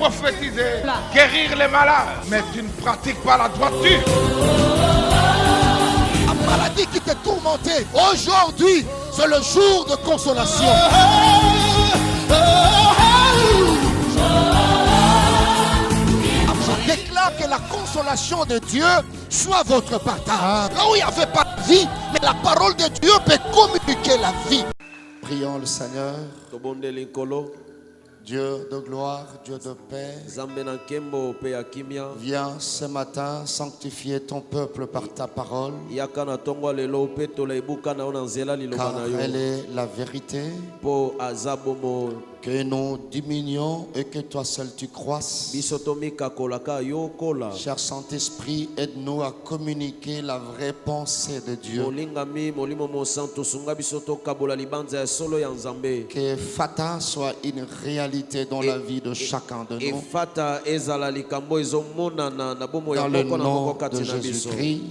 prophétiser, guérir les malades, mais tu ne pratiques pas la droiture. La maladie qui te tourmentait, aujourd'hui, c'est le jour de consolation. Je déclare que la consolation de Dieu soit votre partage. Là où il n'y avait pas de vie, mais la parole de Dieu peut communiquer la vie. Prions le Seigneur. Dieu de gloire, Dieu de paix, viens ce matin sanctifier ton peuple par ta parole, car elle est la vérité. Que nous diminuions et que toi seul tu croisses. Cher Saint-Esprit, aide-nous à communiquer la vraie pensée de Dieu. Que Fata soit une réalité dans la vie de chacun de nous. Dans le nom de Jésus-Christ,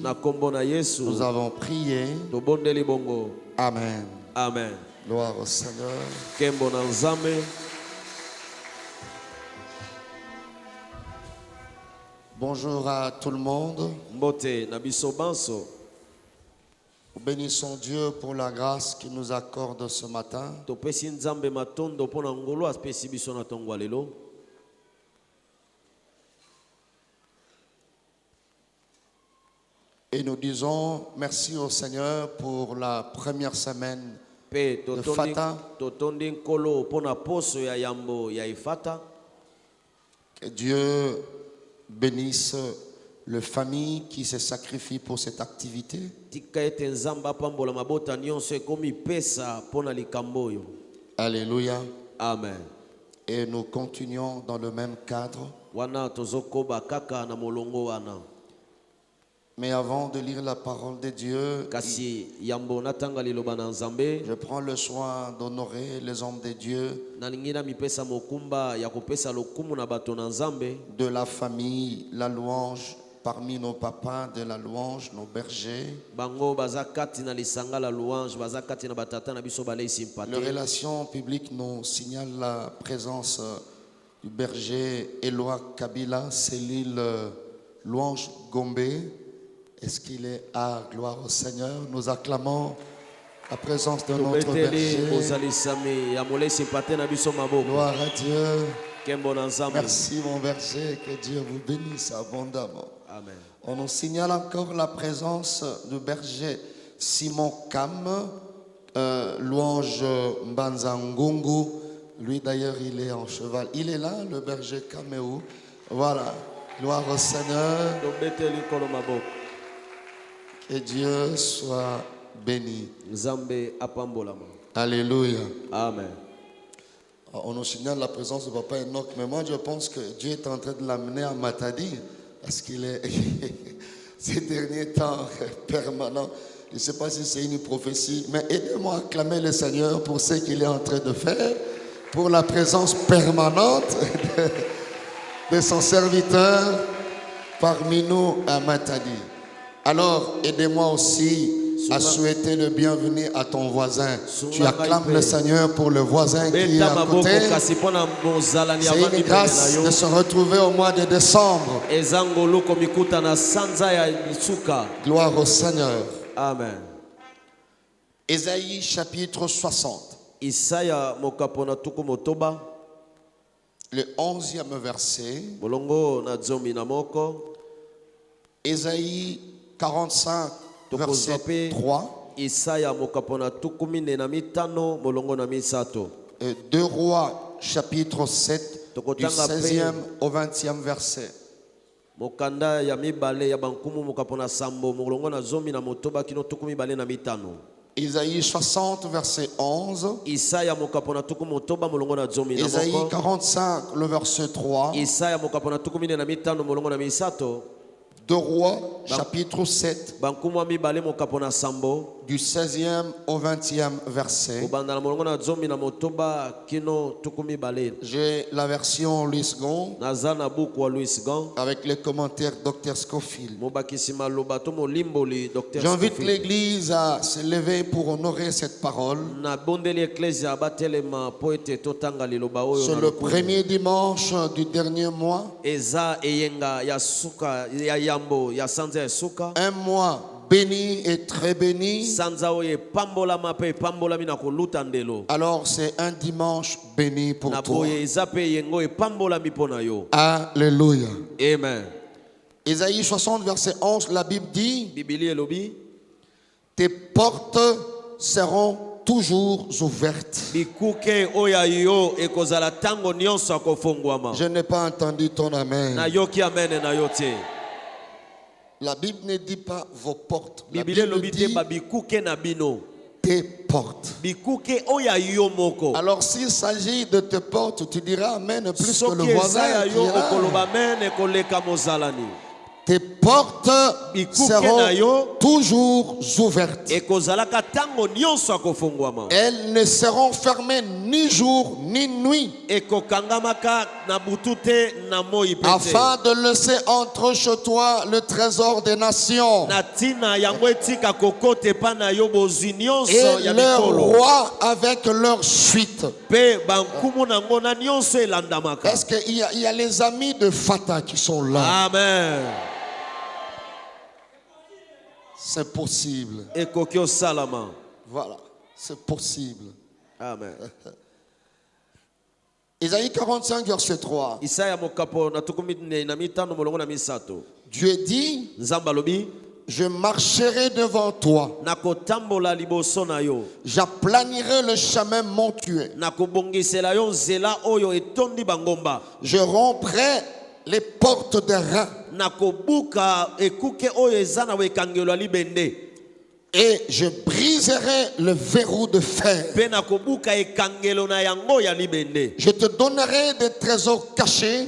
nous avons prié. Amen. Amen. Gloire au Seigneur. Bonjour à tout le monde. Nous bénissons Dieu pour la grâce qu'il nous accorde ce matin. Et nous disons merci au Seigneur pour la première semaine de Fata. Que Dieu bénisse les familles qui se sacrifient pour cette activité. Alléluia. Amen. Et nous continuons dans le même cadre. Mais avant de lire la parole de Dieu, je prends le soin d'honorer les hommes de Dieu de la famille, la louange, parmi nos papas de la louange, nos bergers. Les relations publiques nous signalent la présence du berger Éloi Kabila, cellule louange Gombe. Est-ce qu'il est à gloire au Seigneur? Nous acclamons la présence de notre berger. Gloire à Dieu. Merci mon berger, que Dieu vous bénisse abondamment. Amen. On nous signale encore la présence du berger Simon Kam, louange Mbanzangungu. Lui d'ailleurs il est en cheval. Il est là, le berger Kaméou. Voilà, gloire au Seigneur. Que Dieu soit béni. Alléluia. Amen. On nous signale la présence de Papa Enoch, mais moi je pense que Dieu est en train de l'amener à Matadi, parce qu'il est ces derniers temps permanent. Je ne sais pas si c'est une prophétie, mais aidez-moi à acclamer le Seigneur pour ce qu'il est en train de faire, pour la présence permanente de son serviteur parmi nous à Matadi. Alors, aidez-moi aussi à souhaiter le bienvenu à ton voisin. Tu acclames le Seigneur pour le voisin qui est à côté. C'est une grâce de se retrouver au mois de décembre. Gloire au Seigneur. Amen. Ésaïe chapitre 60. Le 11e verset. Ésaïe 45, verset 3. 2 Rois, chapitre 7, du 16e au 20e verset. Isaïe 60, verset 11. Isaïe 45, le verset 3. 2 Rois, chapitre 7, du 16e au 20e verset. J'ai la version Louis Gon avec les commentaires Dr. Scofield. J'invite l'église à se lever pour honorer cette parole. C'est le premier dimanche du dernier mois. Un mois béni et très béni. Alors c'est un dimanche béni pour toi. Alléluia. Amen. Ésaïe 60 verset 11, la Bible dit: tes portes seront toujours ouvertes. Je n'ai pas entendu ton amen. La Bible ne dit pas vos portes. La Bible dit tes portes. Alors s'il s'agit de tes portes, tu diras amen plus que le voisin. Tes portes seront toujours ouvertes. Elles ne seront fermées ni jour ni nuit, afin de laisser entrer chez toi le trésor des nations et leurs rois avec leur suite. Est-ce qu'il y a les amis de Fata qui sont là? Amen. C'est possible. Voilà, c'est possible. Amen. Isaïe 45, verset 3. Dieu dit: je marcherai devant toi. J'aplanirai le chemin montueux. Je romprai les portes des reins. Et je briserai le verrou de fer. Je te donnerai des trésors cachés,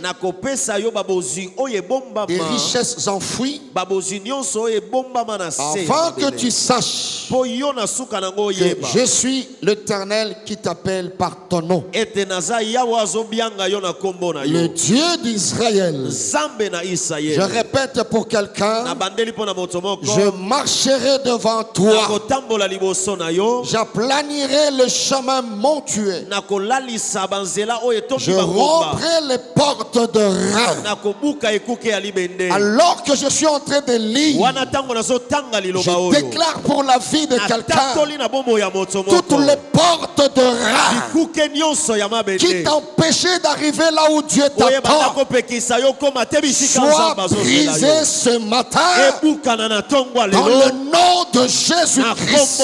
des richesses enfouies, afin que tu saches que je suis l'Éternel qui t'appelle par ton nom, le Dieu d'Israël. Je répète pour quelqu'un: je marcherai devant toi. J'aplanirai le chemin montueux. Je romprai les portes de reins. Alors que je suis en train de lire, je déclare pour la vie de quelqu'un: toutes les portes de reins qui t'empêchaient d'arriver là où Dieu t'attend soient brisées ce matin dans le nom de Jésus-Christ.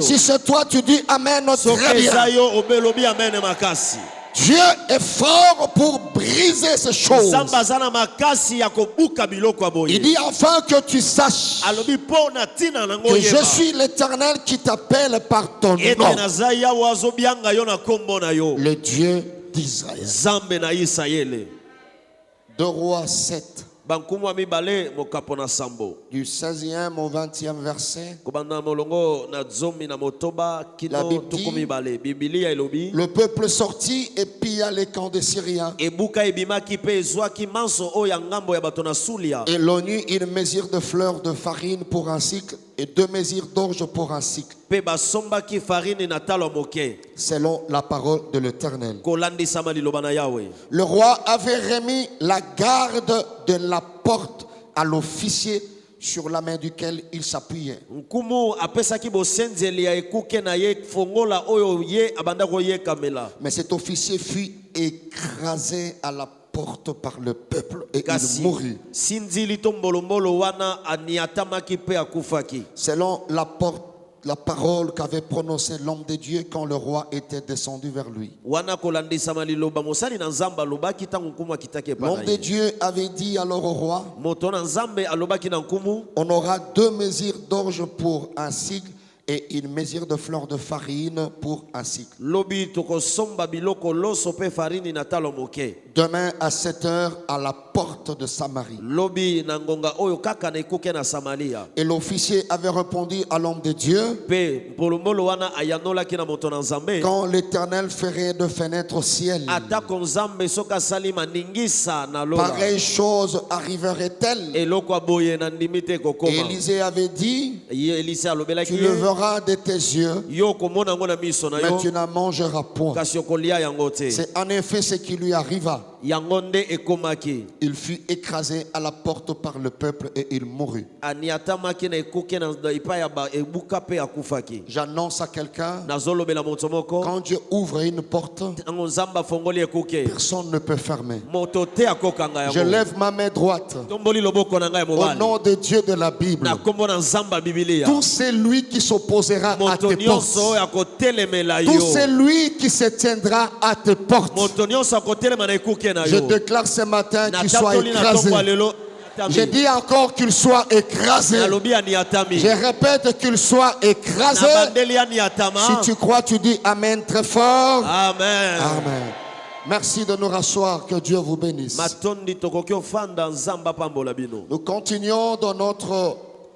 Si c'est toi, tu dis amen. Très bien. Dieu est fort pour briser ces choses. Il dit afin que tu saches que je suis l'Éternel qui t'appelle par ton nom, le Dieu d'Israël. 2 Rois 7. Du 16e au 20e verset, la Bible dit: le peuple sortit et pilla les camps des Syriens. Et l'ONU une mesure de fleurs de farine pour un cycle et 2 mesures d'orge pour un cycle, selon la parole de l'Éternel. Le roi avait remis la garde de la porte à l'officier sur la main duquel il s'appuyait. Mais cet officier fut écrasé à la porte par le peuple et il mourut. Selon la parole qu'avait prononcée l'homme de Dieu quand le roi était descendu vers lui. L'homme de Dieu avait dit alors au roi: on aura 2 mesures d'orge pour un cycle et une mesure de fleurs de farine pour un cycle. Demain à 7h à la porte de Samarie. Lobi na ngonga oyo kaka na ekuke na Samaria. Et l'officier avait répondu à l'homme de Dieu, Pe polomolo wana ayanola ki na moto na Nzambe. quand l'Éternel ferait de fenêtres au ciel, Atako Nzambe soka salima ningisa na lola. pareille chose arriverait-elle? Eloko aboye na ndimite kokoma. Élisée avait dit, Elise alobela tu ki le verras de tes yeux, yo komona ngo na miso na mais yo. tu n'en mangeras point. Kasi okolia yango te. C'est en effet ce qui lui arriva. Yango nde ekomaki. Il fut écrasé à la porte par le peuple et il mourut. Aniatamaki na ekuke na ipa ya ba ebuka pe akufaki. J'annonce à quelqu'un, Nazolobela moto moko. quand Dieu ouvre une porte, Ngo Nzamba fongoli ekuke. personne ne peut fermer. Moto te akokanga yango. Je lève ma main droite Tomboli loboko na ngai au mobali. nom de Dieu de la Bible. Na kombo na Nzamba Biblia. Tout celui qui s'opposera à Moto tes nyonso portes, oyo akotelemela yo. tout celui qui se tiendra à tes portes, Moto nyonso akotelema na ekuke na je yo. déclare ce matin qu'il soit Natatoli na écrasé. tongo lelo. Je dis encore qu'il soit écrasé. Nalobi aniatami. Je répète qu'il soit écrasé. Na bandeli aniatama. Si tu crois, tu dis Amen très fort. Amen. Amen. Merci de nous rasseoir. Que Dieu vous bénisse. Matondi tokoki ofanda Nzamba pambola bino. Nous continuons dans notre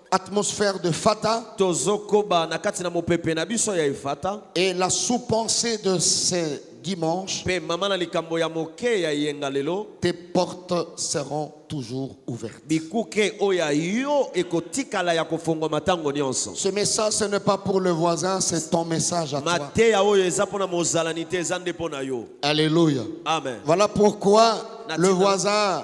atmosphère de Fata. Tozokoba na kati na mopepe na biso ya efata. Et la sous-pensée de ce dimanche, Pe mama na likambo ya moke ya yenga lelo. tes portes seront toujours ouvertes. Bikuke oya yo ekotikala ya kofongwa matango nyonso. Ce message, ce n'est pas pour le voisin, c'est ton message à toi. Mateya oyo eza pona mozalani te eza nde pona yo. Alléluia. Amen. Voilà pourquoi Natina. le voisin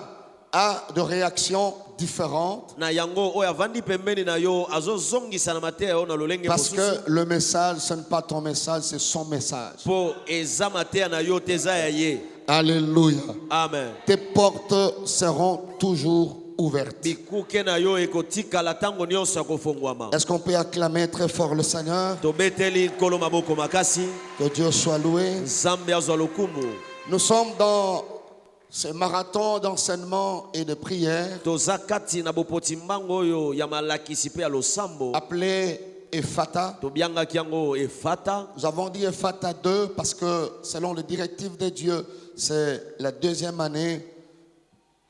a de réactions différentes. Na yango oyo avandi pembeni na yo azozongisa na mateya oyo na lolenge Parce mosusu. que le message, ce n'est pas ton message, c'est son message. Po eza mateya na yo te eza ya ye. Alléluia. Amen. Tes portes seront toujours ouvertes. Bikuke na yo ekotikala tango nyonso ya kofongwama. Est-ce qu'on peut acclamer très fort le Seigneur? Tobeteli nkolo maboko makasi. Que Dieu soit loué. Nzambe azwa lokumu. Nous sommes dans ce marathon d'enseignement et de prière Toza kati na bopoti mbango oyo ya malakisi pe ya losambo. appelé Ephata. Tobiangaki yango efata. Nous avons dit Ephata 2 parce que selon les directives de Dieu, c'est la deuxième année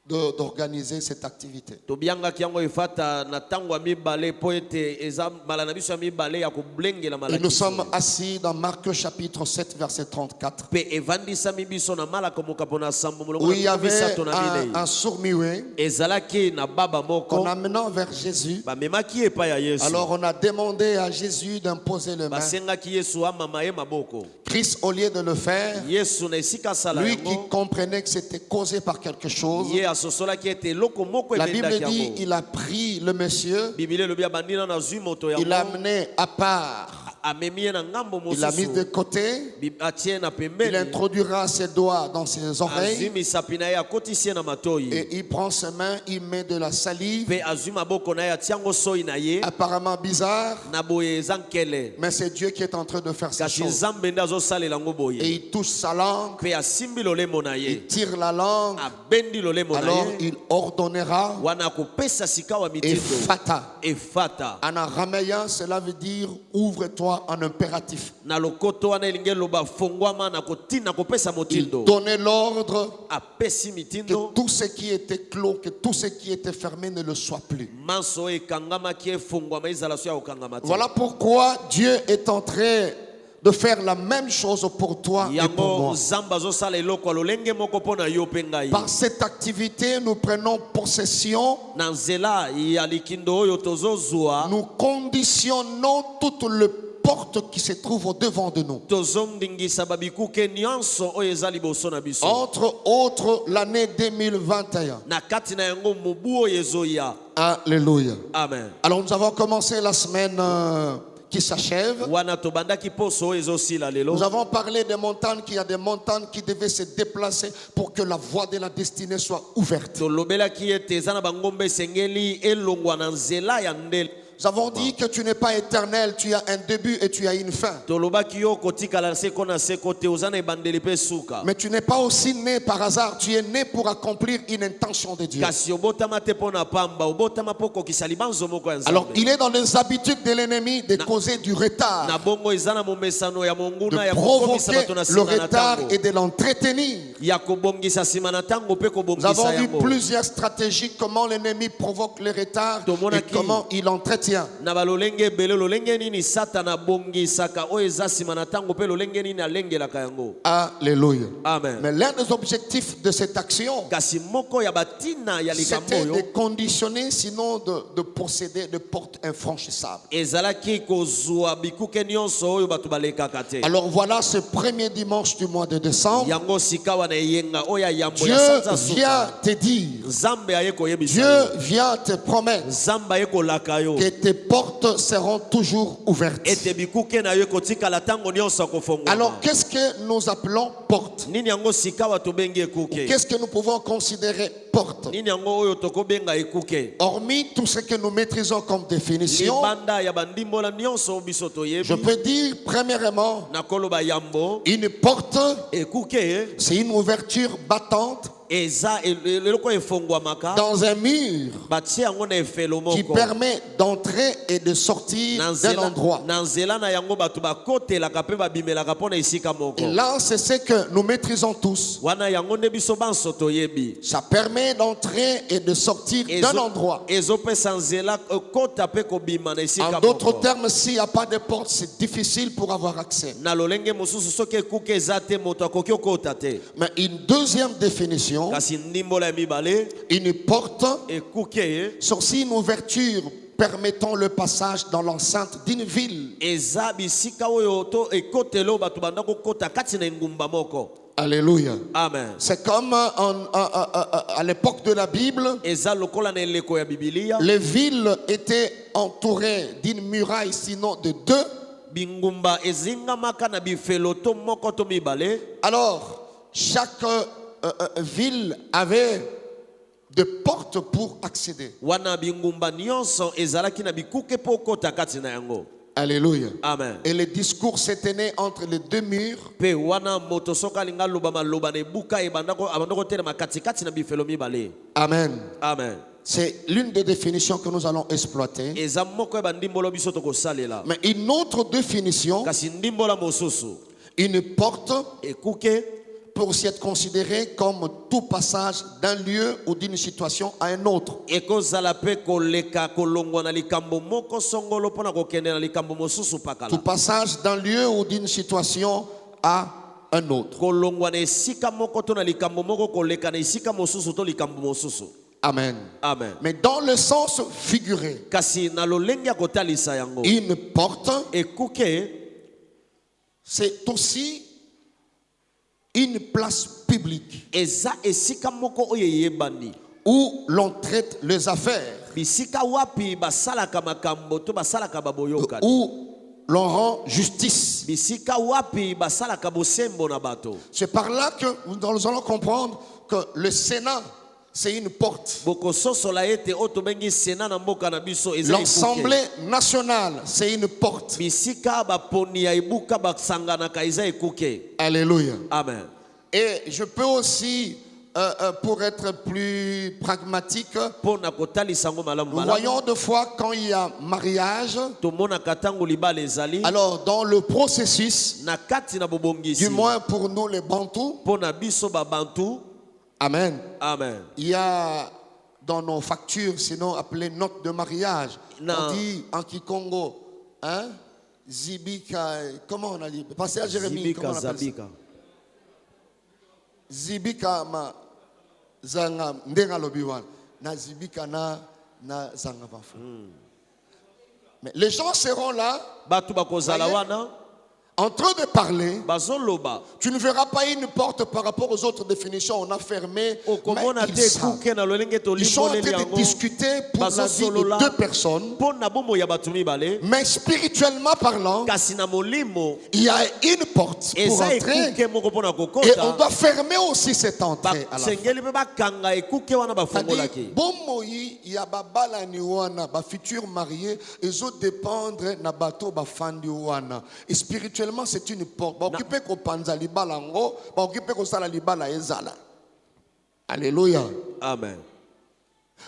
d'organiser cette activité. Tobiangaki yango efata na tango ya mibale po ete eza mala na biso ya mibale ya koblengela Et malakisi. nous sommes assis dans Marc chapitre 7 verset 34 Pe evandisami biso na mala komoka pona sambo molongo où il y na avait misato na bilei. un sourd-muet Ezalaki na baba moko. qu'on amenant vers Jésus. Bamemaki epai ya Yesu. Alors on a demandé à Jésus d'imposer les mains. Basengaki Yesu amama ye maboko. Christ, au lieu de le faire, Yesu na esika sala lui qui yango. comprenait que c'était causé par quelque chose, Ye asosolaki ete eloko moko la Bible ebendaki dit yango. il a pris le monsieur, Biblia elobi abandina na zwi moto il l'a yango. amené à part, Amemi ye na ngambo il l'a mis de mosusu. côté, Atie na il pembeni. introduira ses doigts dans ses Azwi oreilles misapi na ye akotisi ye na matoyi. et il prend ses mains, il met de la salive, Pe azwi maboko na ye atia yango soyi na ye. apparemment bizarre, Na boye eza nkele. mais c'est Dieu qui est en train de faire ces Kasi choses. Nzambe nde azosalela yango Et boye. il touche sa langue, Pe asimbi lolemo na il ye. tire la langue, Abendi lolemo na alors ye. il ordonnera Wana akopesa sika wa mitindo. Ephata. Efata. En araméen, cela veut dire ouvre-toi en impératif. Na lokoto wana elingi eloba fongwama na kotina kopesa Il motindo. donnait l'ordre Apesi que mitindo. tout ce qui était clos, que tout ce qui était fermé ne le soit plus. Manso ekangamaki efongwama ezala so ya kokangama te. Voilà pourquoi Dieu est en train de faire la même chose pour toi et pour Yango moi. Nzambe azosala eloko ya lolenge moko mpo na yo mpe ngai. Par cette activité, nous prenons possession, Na nzela ya likindo oyo tozozwa. nous conditionnons toutes les portes qui se trouvent au devant de nous. Tozondingisa babikuke nyonso oyo eza liboso na biso. Entre autres, l'année 2021. Na kati na yango mobu oyo ezoya. Alléluia. Amen. Alors nous avons commencé la semaine qui s'achève. Wana tobandaki poso oyo ezosila lelo. Nous avons parlé des montagnes, qu'il y a des montagnes qui devaient se déplacer pour que la voie de la destinée soit ouverte. Tolobelaki ete eza na bangombe esengeli elongwa na nzela ya ndele. Nous avons dit que tu n'es pas éternel, tu as un début et tu as une fin. Mais tu n'es pas aussi né par hasard, tu es né pour accomplir une intention de Dieu. Alors il est dans les habitudes de l'ennemi de causer du retard, de provoquer le retard et de l'entretenir. Nous avons vu plusieurs stratégies, comment l'ennemi provoque le retard et comment il entretient. Alléluia. Amen. Mais l'un des objectifs de cette action, c'était de conditionner, sinon de posséder de portes infranchissables. Alors voilà ce premier dimanche du mois de décembre, Dieu vient te dire, Dieu vient te promettre que tes portes seront toujours ouvertes. Alors qu'est-ce que nous appelons porte? Qu'est-ce que nous pouvons considérer porte? Hormis tout ce que nous maîtrisons comme définition, je peux dire premièrement, une porte, c'est une ouverture battante dans un mur qui permet d'entrer et de sortir d'un endroit. Et là, c'est ce que nous maîtrisons tous. Ça permet d'entrer et de sortir d'un endroit. En d'autres termes, s'il n'y a pas de porte, c'est difficile pour avoir accès. Mais une deuxième définition, une porte, c'est aussi une ouverture permettant le passage dans l'enceinte d'une ville. Alléluia. Amen. C'est comme à l'époque de la Bible, les villes étaient entourées d'une muraille, sinon de deux. Alors, chaque ville avait des portes pour accéder. Alléluia. Amen. Et le discours s'est tenu entre les deux murs. Amen. Amen. C'est l'une des définitions que nous allons exploiter. Mais une autre définition, une porte peut aussi être considérée comme tout passage d'un lieu ou d'une situation à un autre. Tout passage d'un lieu ou d'une situation à un autre. Amen. Amen. Mais dans le sens figuré, une porte, c'est aussi une place publique où l'on traite les affaires, où l'on rend justice. C'est par là que nous allons comprendre que le Sénat, c'est une porte. L'Assemblée nationale, c'est une porte. Alléluia. Amen. Et je peux aussi, pour être plus pragmatique, nous voyons deux fois quand il y a mariage, alors dans le processus, du moins pour nous les Bantous, Amen. Amen. Il y a dans nos factures, sinon appelées notes de mariage, on dit en Kikongo, hein? Zibika, comment on a dit? Passez à Jérémie, comment on appelle ça? Zibika ma zanga ndenga lobiwan na zibika na zanga bafa. Mais les gens seront là, voyez, en train de parler, bazoloba tu ne verras pas une porte par rapport aux autres définitions. On a fermé, mais okomona ils te savent. kuke na lolenge Ils sont en train tolimboleli de yango discuter pour la vie de deux personnes. mpo na bomoi ya bato mibale Mais spirituellement parlant, kasi na molimo il y a une porte pour eza entrer ekuke moko mpo na et on kokota doit fermer aussi cette entrée à la fin. basengeli mpe bakanga ekuke wana bafungolaki C'est-à-dire, bon moyi, il y a babala ni wana, ba futur marié, ils ont dépendre na bateau ba fandi wana. Et spirituellement, c'est une porte. Ba occupé ko panza libala ngo, ba occupé ko sala libala ezala. Alléluia. amen.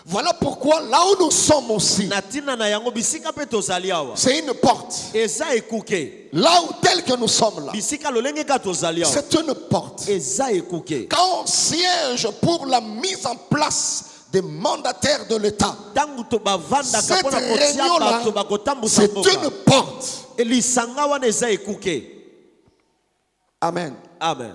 Voilà pourquoi là où nous sommes aussi, na ntina na yango bisika mpe tozali awa c'est une porte. eza ekuke Là où tel que nous sommes là, bisika lolenge ka tozali awa c'est une porte. eza ekuke Quand on siège pour la mise en place des mandataires de l'État, ntango bavandaka cette mpo na kotia réunion-là, bato bakotambusa c'est mboka une porte. lisanga wana eza ekuke. Amen. Amen.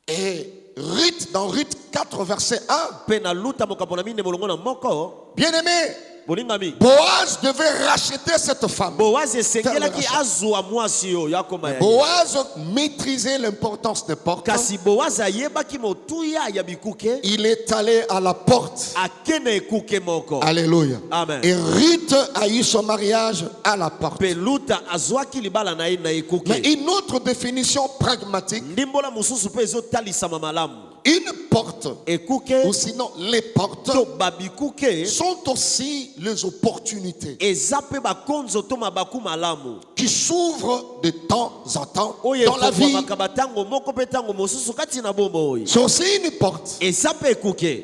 Et Ruth, dans Ruth 4, verset 1, Pe na luta mokambo na mine molongo na moko bien-aimé, bolingami Boaz devait racheter cette femme. Boaz esengelaki Faire le azwa mwasi oyo akoma ya ye. Boaz maîtrisait l'importance des portes. kasi Boaz ayebaki motuya ya bikuke Il est allé à la porte. akene ekuke moko. Alléluia. Amen. Et Ruth a eu son mariage à la porte. Pe luta azwaki libala na ye na Mais ekuke. une autre définition pragmatique, ndimbola mosusu mpe ezotalisama malamu. une porte, Ekuke ou sinon les portes, to babikuke sont aussi les opportunités eza mpe bakonzo to mabaku malamu qui s'ouvrent de temps en temps oyo dans la vie. efungwamaka batango moko mpe ntango mosusu kati na bomoi. C'est aussi une porte. eza mpe ekuke.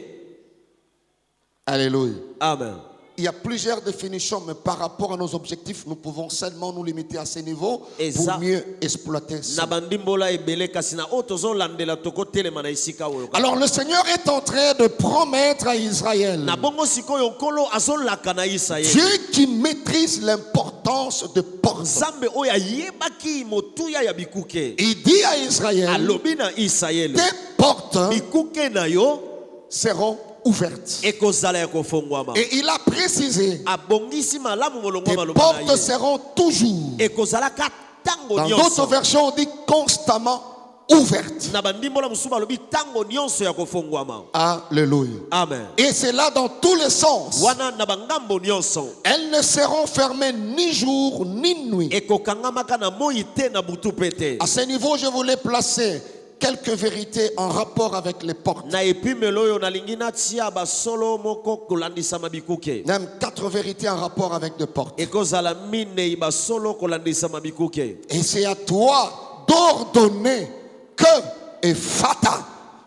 Alléluia. Amen. Il y a plusieurs définitions, mais par rapport à nos objectifs, nous pouvons seulement nous limiter à ces niveaux pour mieux exploiter ça. na bandimbola ebele kasi na oyo tozolandela tokotelema na esika oyo. Alors le Seigneur est en train de promettre à Israël, na bongo sikoyo nkolo azolaka na Israeli. Dieu qui maîtrise l'importance de portes. nzambe oyo ayebaki motuya ya bikuke Il dit à Israël, alobi na Israeli tes portes bikuke na yo seront ouvertes. ekozala ya kofongwama. Et il a précisé, abongisi malamu molongo tes maloba na portes ye seront toujours. ekozalaka tango Dans d'autres nyonso. versions, on dit constamment ouvertes. na bandimbola mosusu balobi tango nyonso ya kofongwama. Alléluia. Amen. Et c'est là dans tous les sens. wana na bangambo nyonso Elles ne seront fermées ni jour ni nuit. ekokangamaka na moi te na butu pe te. À ce niveau, je voulais placer quelques vérités en rapport avec les portes. na epimelo oyo nalingi natia basolo moko kolandisama bikuke. Même 4 vérités en rapport avec les portes. ekozala minei basolo kolandisama bikuke. Et c'est à toi d'ordonner que Ephata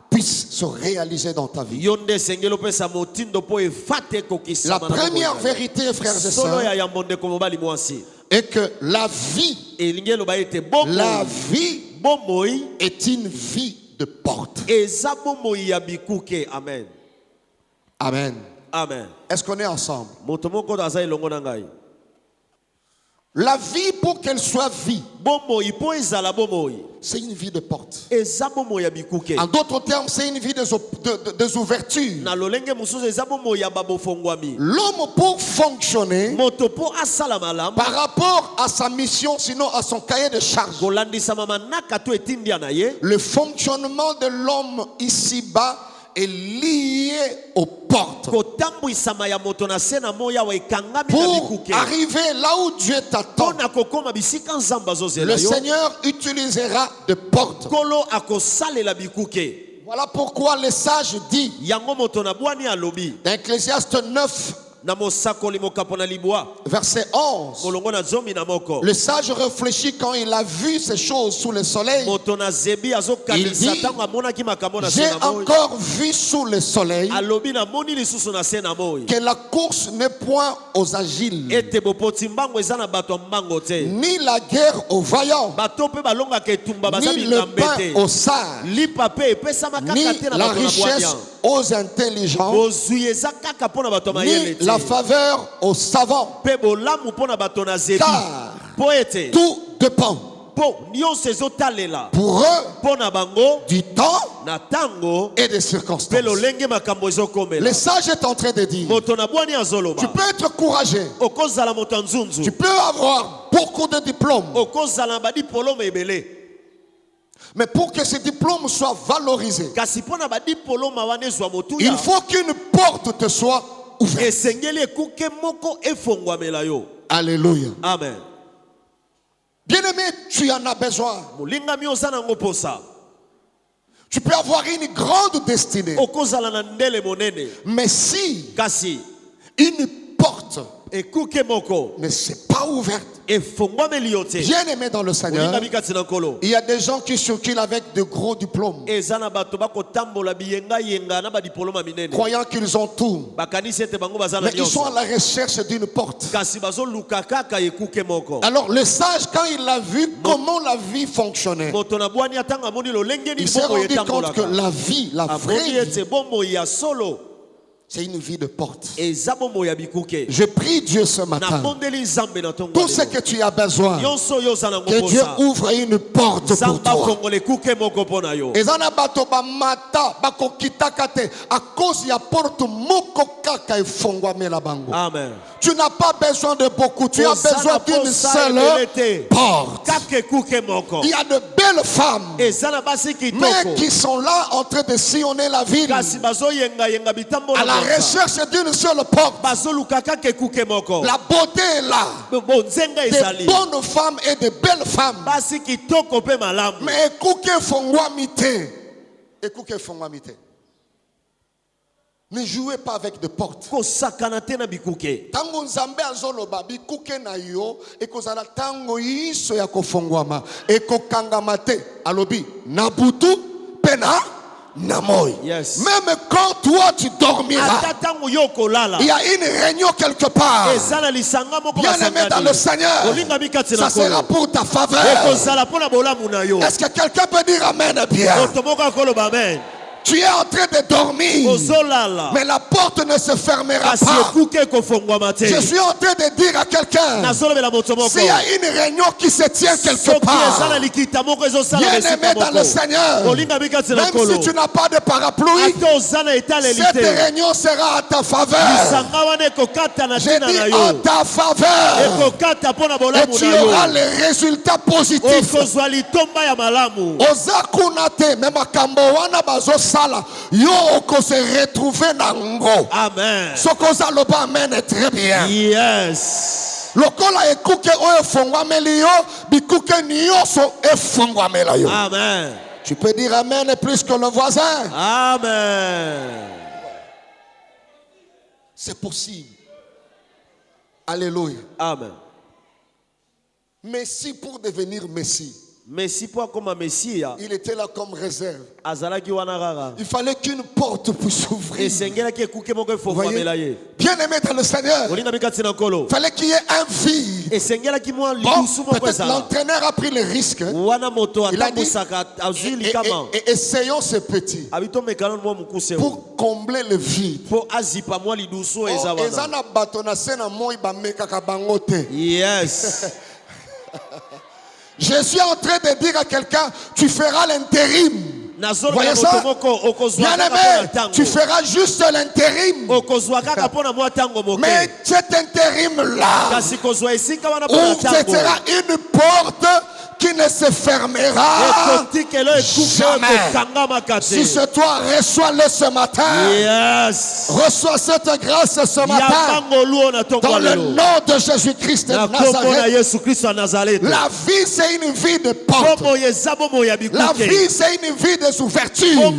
puisse se réaliser dans ta vie. yo nde esengeli opesa motindo mpo efate La ekokisama na première bomoi na yo. vérité, frères et solo sœurs, ya yambo ndeko mobali mwasi est que la vie elingi eloba ete La bomoi vie est une vie de porte. eza bomoi ya bikuke. Amen. Amen. Amen. Est-ce qu'on est ensemble? moto moko aza elongo na ngai. La vie, pour qu'elle soit vie, bomoi mpo ezala bomoi c'est une vie de porte. eza bomoi ya bikuke. En d'autres termes, c'est une vie des ouvertures. na lolenge mosusu eza bomoi ya babofongwami. L'homme, pour fonctionner moto mpo asala malamu par rapport à sa mission, sinon à son cahier de charge, kolandisama manaka to etindia na ye, le fonctionnement de l'homme ici-bas est lié aux portes. kotambwisama ya moto na se na moya wa ekangami na Pour bikuke. arriver là où Dieu t'attend, mpona kokoma bisika nzambe azozela le yo, Seigneur utilisera des portes. nkolo akosalela bikuke. Voilà pourquoi le sage dit yango moto na bwani alobi dans Ecclésiaste 9, na mosakoli mokapo na libwa verset 11. molongo na zomi na moko. Le sage réfléchit quand il a vu ces choses sous le soleil. moto na zebi Il azokanisa dit, ntango amonaki makambo na se j'ai na moi, encore vu sous le soleil alobi namoni lisusu na se na moi que la course n'est point aux agiles, ete bopoti mbango eza na bato ya mbango te, ni la guerre aux vaillants, bato mpe balongaka etumba baza ni le bingambe pain te, aux sages, lipa mpe epesama ni kaka te na la bato na richesse bwania, aux intelligents, bozwi eza kaka mpo na bato ya mayele ni te, la faveur aux savants. mpe bolamu mpo na bato na zebi, Car mpo ete tout dépend Pour eux, du temps na tango et des circonstances. Le sage est en train de dire, tu peux être courageux, tu peux avoir beaucoup de diplômes, mais pour que ces diplômes soient valorisés, il faut qu'une porte te soit ouverte. Alléluia. Amen. Bien-aimé, tu en as besoin. Tu peux avoir une grande destinée, mais si une porte ne s'est pas ouverte, bien aimé dans le Seigneur, il y a des gens qui circulent avec de gros diplômes, croyant qu'ils ont tout, mais ils sont à la recherche d'une porte. Alors le sage, quand il a vu comment la vie fonctionnait, il s'est rendu compte que la vie, la vraie vie, c'est une vie de porte. Je prie Dieu ce matin, tout ce que tu as besoin, que Dieu ouvre une porte pour toi. Amen. Tu n'as pas besoin de beaucoup, tu as besoin d'une seule porte. Il y a de belles femmes, mais qui sont là en train de sillonner la ville à la recherche d'une seule porte. La beauté est là, des bonnes femmes et de belles femmes, mais écoutez Fongwamite. Ne jouez pas avec des portes. Tango nzambe azoloba bikuke na yo ekozala tango yiso ya kofongwama ekokangama te alobi nabutu pena namoy. Yes. Même quand toi tu dormiras, il y a une réunion quelque part. Bien aimé dans le Seigneur, ça sera pour ta faveur. Est-ce que quelqu'un peut dire amen bien? Tu es en train de dormir, mais la porte ne se fermera pas. Je suis en train de dire à quelqu'un, s'il y a une réunion qui se tient quelque part, bien aimé dans le Seigneur, même si tu n'as pas de parapluie, cette réunion sera à ta faveur. J'ai dit en ta faveur, et tu auras les résultats positifs. Ozakunate, même à Kambowana bazo sala, yo oko se retrouver nango. Amen. Sokoza loba amen est très bien. Yes. Lokola ekuke o efongwameli yo, bikuke nyoso efongwamela yo. Amen. Tu peux dire amen plus que le voisin. Amen. C'est possible. Alléluia. Amen. Messie pour devenir Messie, Messie pour comme Messie, il était là comme réserve. Il Il fallait qu'une porte puisse s'ouvrir. Voyez? Voyez? Bien aimé dans le Seigneur, il fallait qu'il y ait un vide. Bon, peut-être l'entraîneur a pris le risque. Il a dit, et essayons ce petit pour combler le vide. Yes. Je suis en train de dire à quelqu'un, tu feras l'intérim. Voyez ça? Bien aimé, tu feras juste l'intérim. Mais cet intérim-là, où ce sera une porte qui ne se fermera jamais. Si c'est toi, reçois-le ce matin. Yes. Reçois cette grâce ce matin. Dans le nom de Jésus-Christ de Nazareth. La vie, c'est une vie de porte. La vie, c'est une vie des ouvertures.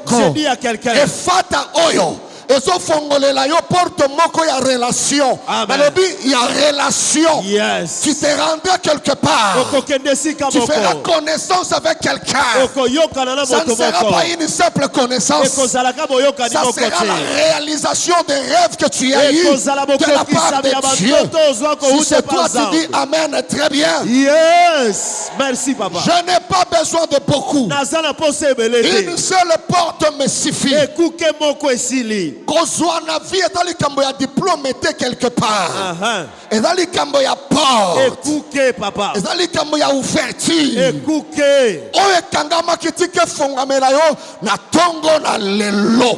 J'ai dit à quelqu'un, et fata oyo. Ezofongolela yo porte moko ya relation. Il y a relation. Yes. Tu te rendras quelque part. Tu feras connaissance avec quelqu'un. Ça ne sera pas une simple connaissance. Ça sera la réalisation des rêves que tu as eus de la part de Dieu. Si c'est toi, tu dis amen, très bien. Yes. Merci papa. Je n'ai pas besoin de beaucoup. Une seule porte me suffit. kozwa na vie ezali kambo ya diplôme ete quelque part. Ezali kambo ya porte. Écoutez, papa. Ezali kambo ya ouverture. Écoutez. Oyo ekangama kitike fongamela yo na tongo na lelo.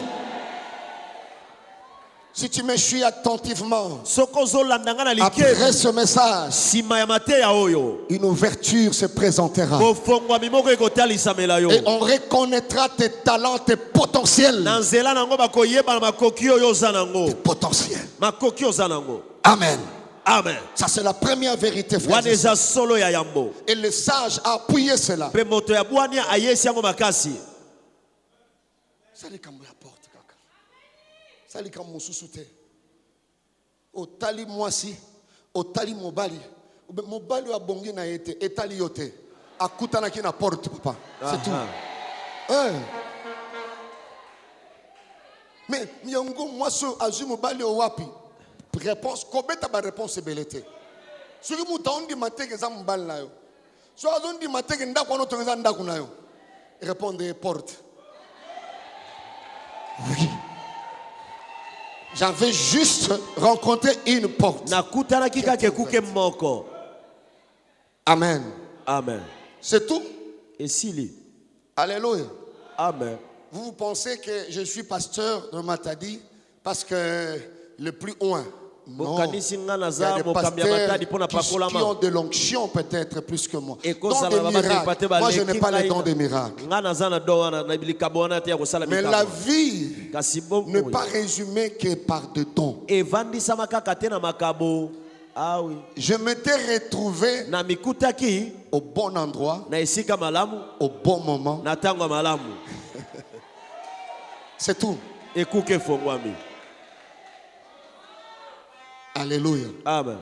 Si tu me suis attentivement, après ce message, une ouverture se présentera. Et on reconnaîtra tes talents, tes potentiels. Tes potentiels. Amen. Amen. Ça c'est la première vérité, frère. Et le sage a appuyé cela. Sali kam mususu te otali mwasi otali mobali mobali abongi na yete etali yote akutana ki na porte papa c'est tout mais miongo mwasi azu mobali owapi réponse kobeta ba réponse belete soki muta ondi mateke za mobali na yo so azondi mateke ndako ono tongeza ndako na yo répondre porte. Oui. J'avais juste rencontré une porte. Amen. Amen. C'est tout? Et si. Alléluia. Amen. Vous pensez que je suis pasteur de Matadi parce que le plus loin. Non. Il y a des pasteurs qui ont de l'onction peut-être plus que moi. Don des miracles. Moi je n'ai pas le don des miracles. Mais la vie n'est pas résumée que par de dons. Je m'étais retrouvé au bon endroit, au bon moment. C'est tout. Alléluia. Amen.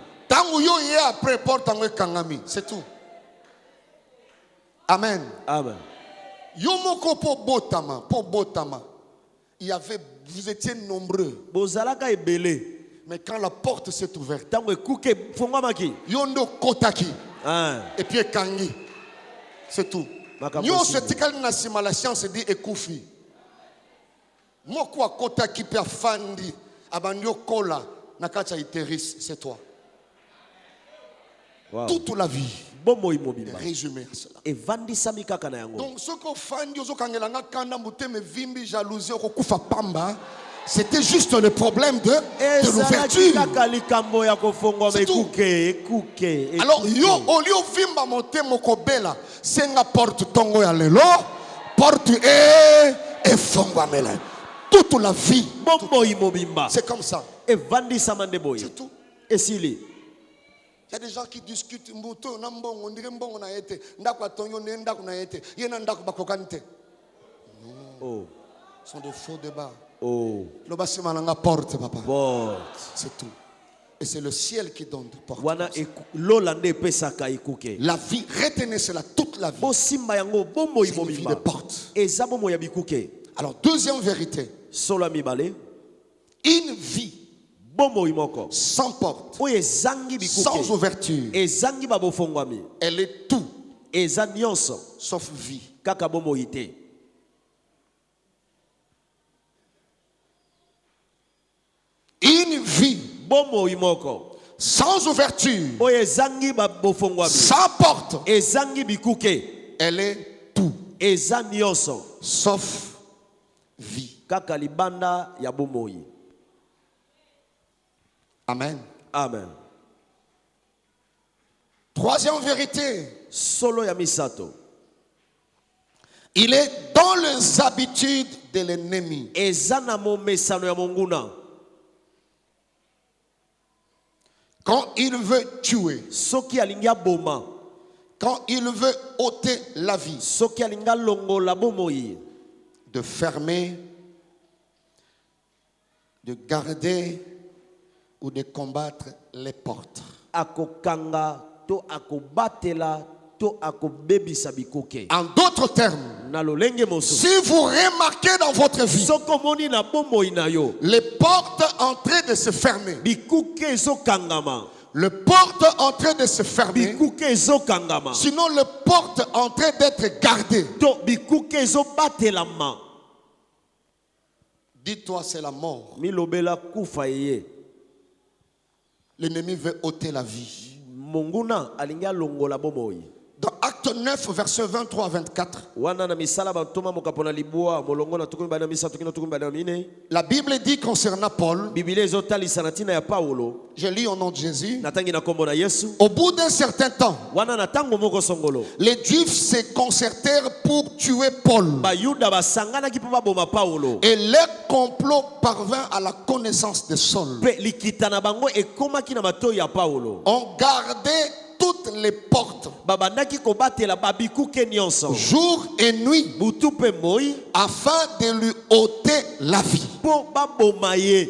C'est tout. Amen. Amen. Yomoko po botama. Il y avait, vous étiez nombreux. Mais quand la porte s'est ouverte, yondo kotaki. Et puis kangi. C'est tout. Nyo se tikali na sima la science dit ekufi. Moko kotaki pe afandi abanyo kola. C'est toi. Wow. Toute la vie résumé à cela. Donc ce qu'on fait, c'était juste le problème de l'ouverture. C'est tout. Alors yo olio vimba monte mokobela senga porte tongo ya lelo porte et fongwamela toute la vie. C'est comme ça. C'est tout. Et s'il est. Il y a des gens qui discutent. Oh. Ce sont de faux débats. Oh. Porte, papa. Porte. C'est tout. Et c'est le ciel qui donne porte. La vie, retenez cela toute la vie. C'est une vie de porte. Alors, deuxième vérité. Une vie sans porte, sans ouverture, elle est tout sauf vie. Une vie sans ouverture, sans porte, elle est tout sauf vie. Amen. Amen. Troisième vérité. Solo ya misato. Il est dans les habitudes de l'ennemi. Quand il veut tuer, quand il veut ôter la vie, de fermer, de garder ou de combattre les portes. En d'autres termes, si vous remarquez dans votre vie les portes en train de se fermer, le porte en train de se fermer, sinon le porte en train d'être gardé, Dis-toi, c'est la mort. milobela kufa ye. L'ennemi veut ôter la vie. Monguna alingi alongola bomoi. Dans Acte 9, versets 23 à 24, Wana na misala batoma mokapona libwa molongo na tukumi bana misa tukina tukumi bana mine. la Bible dit concernant Paul, Biblia ezotalisa na tina ya Paulo. je lis au nom de Jésus, Natangi na kombo na Yesu. au bout d'un certain temps, Wana na tango moko songolo. les Juifs se concertèrent pour tuer Paul. Bayuda basangana ki po baboma Paulo. Et leur complot parvint à la connaissance de Saul. Pe likita na bango ekomaki na matoi ya Paulo. On gardait toutes les portes, Babandaki kobatela babikuke nyonso. jour et nuit, Butu pe moi afin de lui ôter la vie. po baboma ye.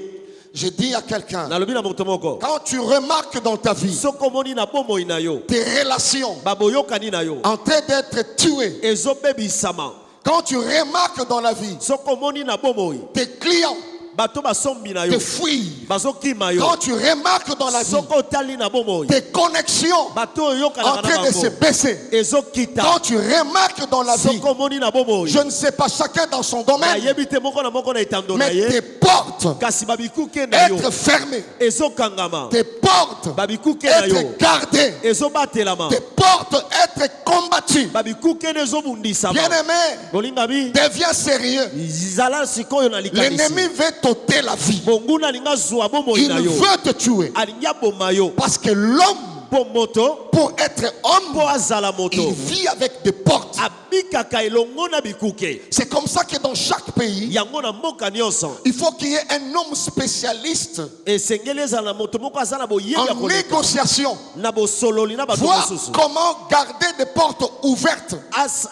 Je dis à quelqu'un, Nalobi na moto moko. quand tu remarques dans ta vie Soko moni na bomoi na yo. tes relations Baboyokani na yo. en train d'être tuées, Ezobebisama. quand tu remarques dans la vie Soko moni na bomoi. tes clients Bato basombi na yo. te fuient, Bazokima yo. quand tu remarques dans la vie Soko tali na bomoi. tes connexions Bato yoka en na train de se bango. baisser, Ezokita. quand tu remarques dans la vie, Soko moni na bomoi. je ne sais pas, chacun dans son domaine, Nayebi te moko na etando na mais ye. tes portes Kasi babikuke na yo. être fermées, Ezokangama. tes portes Babikuke na yo. être gardées, Ezobatelama. tes portes être combattues. Babikuke na ezobundisama. Bien-aimé, Bolingami. deviens sérieux. Zala sikoyo na likanisi. L'ennemi veut t'ôter la vie. Bonguna alinga zwa bomoi Il na yo. veut te tuer. Alingi aboma yo. Parce que l'homme, Po moto. pour être homme, Po azala moto. il vit avec des portes. Abikaka elongo na bikuke. C'est comme ça que dans chaque pays, Yango na mboka nyonso. il faut qu'il y ait un homme spécialiste Esengeli ezala na moto moko azala boyebi ya en koleka. négociation. Na bosololi na bato Voir mosusu. comment garder des portes ouvertes.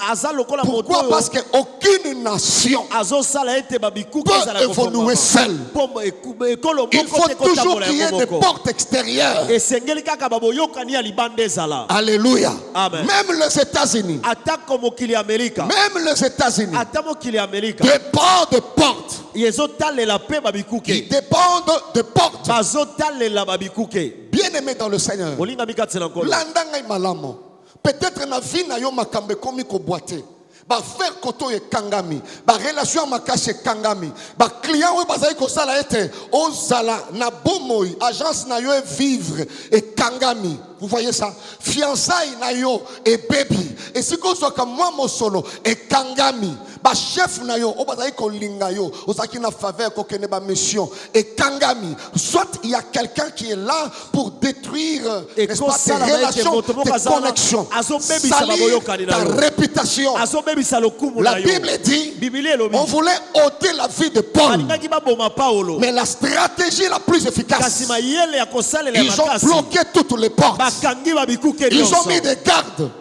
Aza lokola moto Pourquoi? oyo Parce qu'aucune nation azosala ete babikuke peut ezala évoluer seule. ekolo Il moko faut te toujours kotambola qu'il y ait yango des moko. portes extérieures. Esengeli kaka baboyokani ya libanda ezala. Alléluia. Amen. Même les États-Unis, Atako mokili ya Amerika. même les États-Unis Ata mokili ya Amerika. dépendent de portes. Ezotalela pe Ils babikuke. dépendent de portes. Bazotalela babikuke. Bien-aimé dans le Seigneur, Olinga mikatse na nkolo. landa ngai malamu. Peut-être na vie na yo makambo ekomi koboite. Ba faire koto e kangami, ba relation makasi kangami, ba client oyo bazali kosala ete ozala na bomoi, agence na yo e vivre e kangami. Vous voyez ça? Fiançailles na yo et baby. Et si ko soka moi mosolo e kangami, ba chef na yo o bazali ko linga yo, ozaki na faveur ko kene ba mission e kangami. Soit il y a quelqu'un qui est là pour détruire n'est-ce pas, tes relations, tes connexions, salir ta réputation. La Bible dit, on voulait ôter la vie de Paul, mais la stratégie la plus efficace, ils ont bloqué toutes les portes. Ils ont mis des gardes.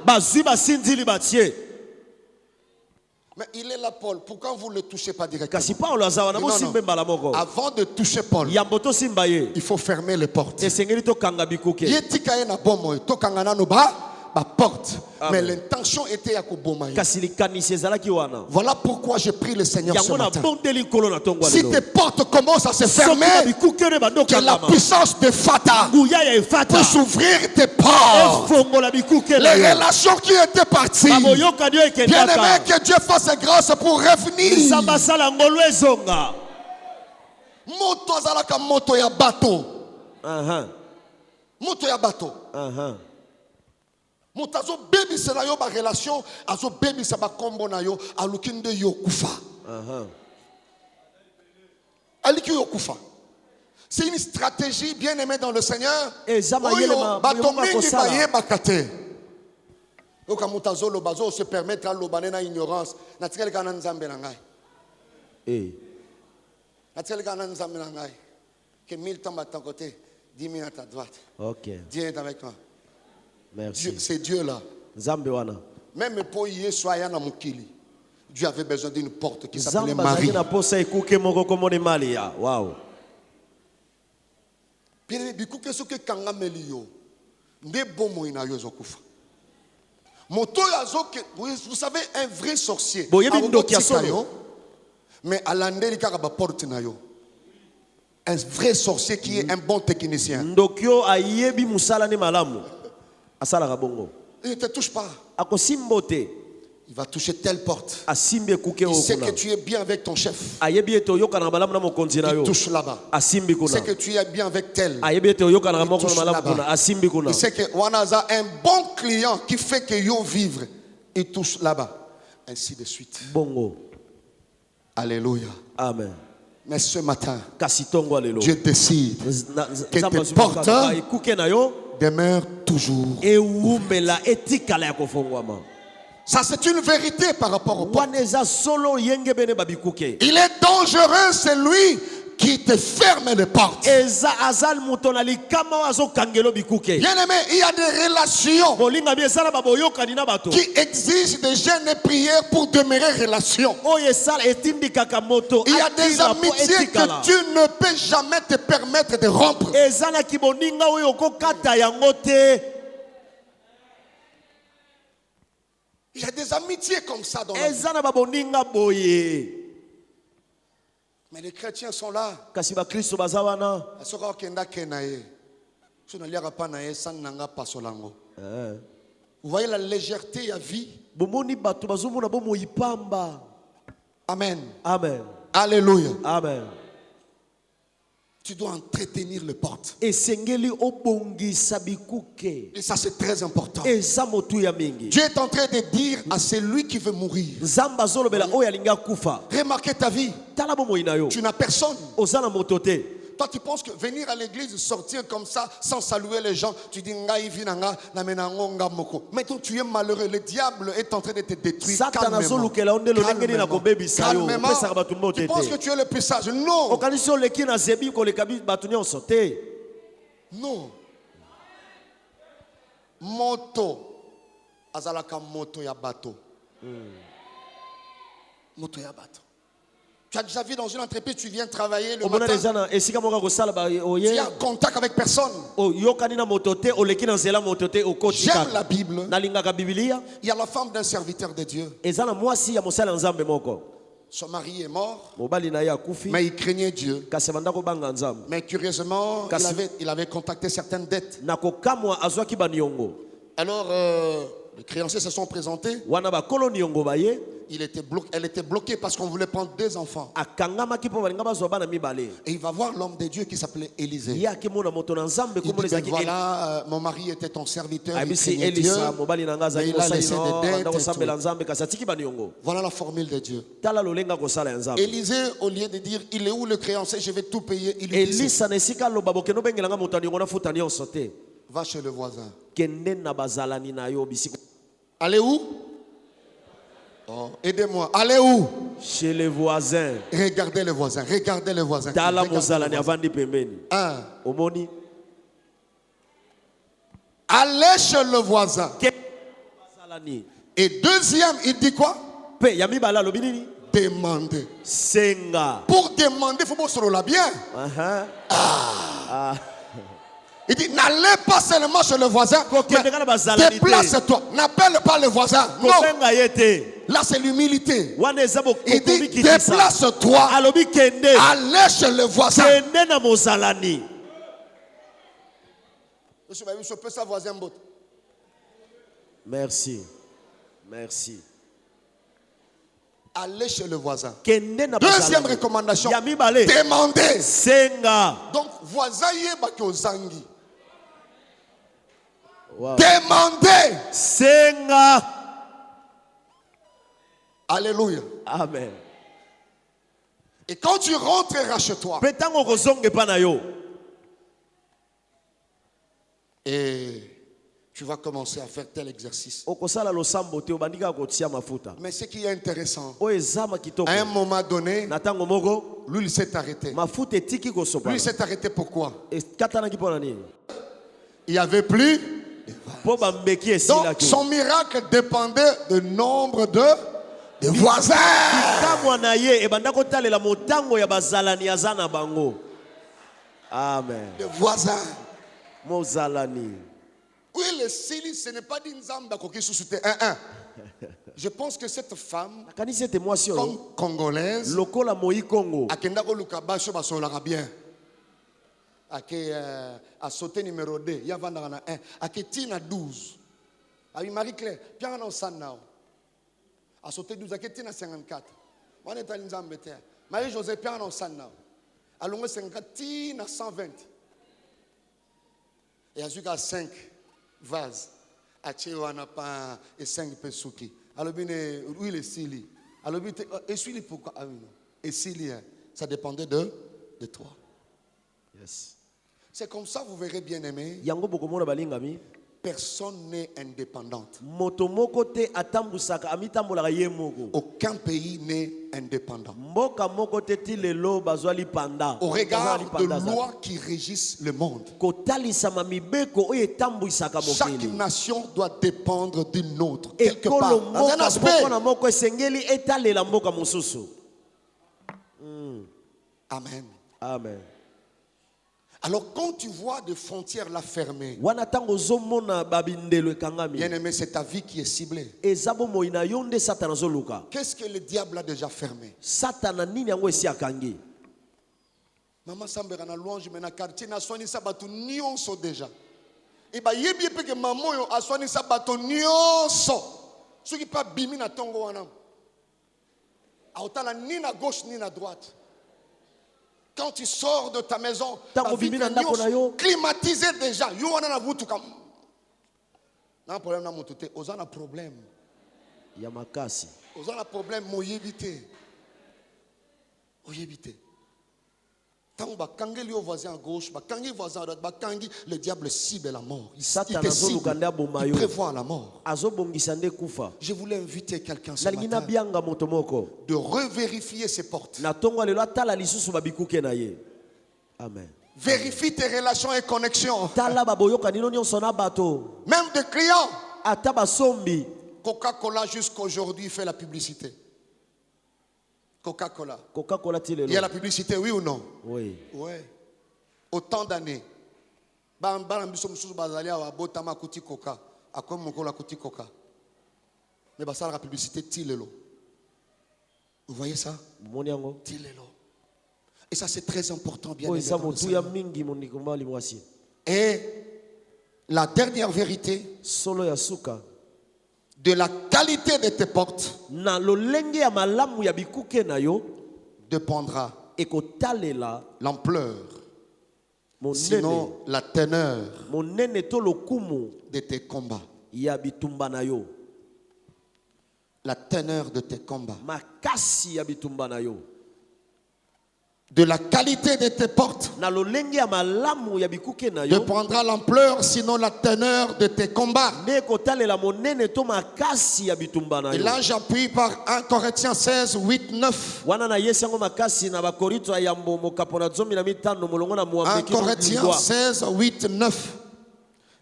Mais il est là, Paul. Pourquoi vous ne le touchez pas directement? Non. Avant de toucher Paul, il faut fermer les portes. Porte. Mais l'intention était à Koboma. Voilà pourquoi j'ai pris le Seigneur ce matin. Si tes portes commencent à se fermer, que la puissance de Fata peut s'ouvrir tes portes. Les relations qui étaient parties, bien aimé, que Dieu fasse grâce pour revenir. Moto azalaka moto ya bateau. Moto ya bateau. Motazo baby c'est yo ba relation, azo baby ça ba kombo na yo, alukinde yo kufa. Aliki yo kufa. C'est une stratégie bien aimée dans le Seigneur. Oyo bato mingi ba yebaka te. Oka motazo lo bazo se permettre à lobane na ignorance. Na tikeli kana nzambe na ngai. Na tikeli kana nzambe na ngai. Que 1000 tombent à ton côté, 10 000 à ta droite. OK. Dieu est avec toi. Merci. C'est Dieu là. Même pour Yeshua na mukili, Dieu avait besoin d'une porte qui s'appelait Marie. Wow. Vous savez, un vrai sorcier. Mais à l'andeli karaba porte na yo. Un vrai sorcier qui est un bon technicien. Ndokyo ayebi musala ne malamu. Asala bongo. Il ne te touche pas. Akosimbote. Il va toucher telle porte. asimbi ekuke Il sait que okuna tu es bien avec ton chef. ayebi ete oyokana na malamu na mokonzi na Il yo touche là-bas. asimbi Il kuna sait que tu es bien avec tel. ayebi ete oyokana na Il moko na touche malamu là-bas. kuna asimbi kuna Il sait que Wanaza a un bon client qui fait que yo vivre. Il touche là-bas. Ainsi de suite. bongo Alléluia. amen Mais ce matin, kasi tongo alelo Dieu décide que Nzambe tes azwi portes mokaka, ekuke na yo demeurent toujours. ewumela etikala ya kofongwama Ça, c'est une vérité par rapport au portes. wana eza solo yenge bene babikuke Il est dangereux celui qui te ferme les portes. eza azal moto na likama oyo azokangela bikuke Bien aimé, il y a des relations bolingami esala baboyokani na bato qui exigent des jeûnes et prières pour demeurer relation. oyo esala etindikaka moto Il y a des atina po amitiés etikala que tu ne peux jamais te permettre de rompre. ezalaki boninga oyo okokata yango te Il y a des amitiés comme ça dans la vie. eza na baboninga boye Mais les chrétiens sont là. kasi bakristo baza wana Asoka okenda kenaye. So naliaka pa na ye san nanga pasolango. Vous voyez la légèreté à vie. bomoni bato bazomona bomoi pamba Amen. amen Alléluia. amen Tu dois entretenir les portes. esengeli obongisa bikuke Et ça c'est très important. eza motuya mingi Dieu est en train de dire à celui qui veut mourir. nzambe azolobela oyo alingi akufa Remarquez ta vie. tala bomoi na yo Tu n'as personne. oza na moto te Toi, tu penses que venir à l'église, sortir comme ça, sans saluer les gens, tu dis ngai vinanga na menango ngamoko. Maintenant, tu es malheureux. Le diable est en train de te détruire. satana Calmement. azolukela yo nde lolengeli na kobebisa yo Calmement. opesaka bato mbote Tu penses que te tu es le plus sage. Non. okanisi oleki na zebi koleka bato nyonso te Non. Moto. Azalaka moto ya bato. Moto ya bato. Tu as déjà vu dans une entreprise, tu viens travailler le omona matin. eza na esika moko akosala Tu oye as contact avec personne. oyokani na moto te oleki na nzela moto te okoti J'aime kaka la Bible. nalingaka bibilia Il y a la femme d'un serviteur de Dieu. eza na mwasi ya mosala ya nzambe moko Son mari est mort, mobali na ye akufi mais il craignait Dieu. kasi abanda kobanga nzambe Mais curieusement, Kasi- il avait contacté certaines dettes. na kokamwa azwaki baniongo Alors, les créanciers se sont présentés. wana bakolo niongo baye Elle était bloquée parce qu'on voulait prendre 2 enfants. akangamaki mpo balinga bazwa bana mibale Et il va voir l'homme de Dieu qui s'appelait Élisée. ye akimona moto na nzambe Il dit, komona ben ezalaki voilà, mon mari était ton serviteur, il ayebisi craignait Dieu. elisa mobali na nga Mais azalaki il a laissé mosali no des banda dettes et kosambela tout. nzambe kasi atiki baniongo Voilà la formule de Dieu. tala lolenga kosala ya nzambe Élisée, au lieu de dire, il est où le créancier, je vais tout payer, il lui dit, elisa na esika aloba bokende obengelanga moto ya niongo nafuta nyonso te va chez le voisin. kende na bazalani na yo bisika Allez où? Oh, aidez-moi. Allez où? chez les voisins Regardez les voisins. Regardez les voisins. tala Regardez mozalani les voisins. avandi pembeni Un. omoni Allez chez le voisin. Ke- bazalani Et deuxième, il dit quoi? mpe ya mibale alobi nini Demandez. senga Pour demander, il faut que vous bien. Aha. Il dit, n'allez pas seulement chez le voisin, Kokende kaka na bazalani mais te. déplace-toi. N'appelle pas le voisin. Non, kobenga ye te là c'est l'humilité. wana eza Il dit, bokomikitisa déplace-toi. alobi kende Allez chez le voisin. kende na mozalani Je peux sa voisin bot. merci merci Allez chez le voisin. kende na Deuxième bazalani recommandation. ya mibale Demandez. senga Donc, voisin yebaki ozangi. Wow. Demandez. senga Alléluia. amen Et quand tu rentreras chez toi, mpe ntango okozonga epa na yo et tu vas commencer à faire tel exercice. okosala losambo te obandi kaka kotia mafuta Mais ce qui est intéressant, oyo ezama kitoko à un moment donné, na ntango moko lui, il s'est arrêté. mafuta etiki Lui, kosopana il s'est arrêté pourquoi? ekatanaki mpo na nini Il n'y avait plus. mpo bambeki Donc, esilaki son miracle dépendait du nombre de voisins. kamwa na ye ebanda kotalela motango ya bazalani aza na bango amen De voisins. mozalani Oui, le sili, ce n'est pas d'une zamba qui suscite. Je pense que cette femme, nakanisi ete mwasi oyo comme congolaise, lokola moi kongo akenda koluka basho basolaka bien. Ake a sauté numéro 2, ya vandaka na 1, ake tina 12. Abi Marie-Claire, bien on s'en nao. A sauté 12 à 54. On est allé en Angleterre. Marie-Josée Pierre en Sanna. À l'ongé 54, à 120. Et à jusqu'à 5 vases. À Tchéouana pas et 5 pesouki. Alors, oui, les Sili. Alors, et celui pourquoi? Ah oui, non. Et Sili, ça dépendait de toi. Yes. C'est comme ça, vous verrez, bien aimé. Yango bokomona balingami. Personne n'est indépendante. Motomoko te atambusaka amitambolaka ye moko. Aucun pays n'est indépendant. Mboka moko te ti lelo bazwali panda. Au regard de lois qui régissent le monde. Kotalisama mibeko oyo etambwisaka mokili. Chaque nation doit dépendre d'une autre. Quelque part. Dans un aspect. Moko na moko esengeli etalela mboka mosusu. Amen. Amen. Alors quand tu vois des frontières là fermées, Wana tango zomona babindelo ekangami. bien aimé, c'est ta vie qui est ciblée. Ezabo moina yonde satana zoluka. Qu'est-ce que le diable a déjà fermé? Satana nini yango esi akangi. Maman Sambera na louange mena quartier na soigné ça bato nyonso déjà. Et ba yebi pe que maman yo a soigné ça bato nyonso. Ce qui pas bimi na tongo wana. A otala ni na gauche ni na droite. Quand tu sors de ta maison, ta vie climatisée déjà. You wana na vutu kam. Na problème na motote, ozana problème. Yamakasi. Ozana problème mo yebité. O yebité. Tant ba kangi au voisin à gauche, ba kangi voisin à droite, ba kangi le diable cible la mort. Il prévoit la mort. Je voulais inviter quelqu'un ce matin de revérifier ses portes. Amen. Vérifie tes relations et connexions. Même des clients. Coca-Cola jusqu'aujourd'hui fait la publicité. Coca-Cola. Il y a la publicité, oui ou non? Oui. Oui. Autant d'années. Mais ça la publicité Tilelo. Vous voyez ça? Tilelo. Et ça c'est très important, bien évidemment. Et la dernière vérité de la qualité de tes portes dépendra l'ampleur, sinon la teneur de tes combats. La teneur de tes combats. De la qualité de tes portes dépendra l'ampleur, sinon la teneur de tes combats. Et là j'appuie par 1 Corinthiens 16, 8, 9. 1 Corinthiens 16, 8, 9.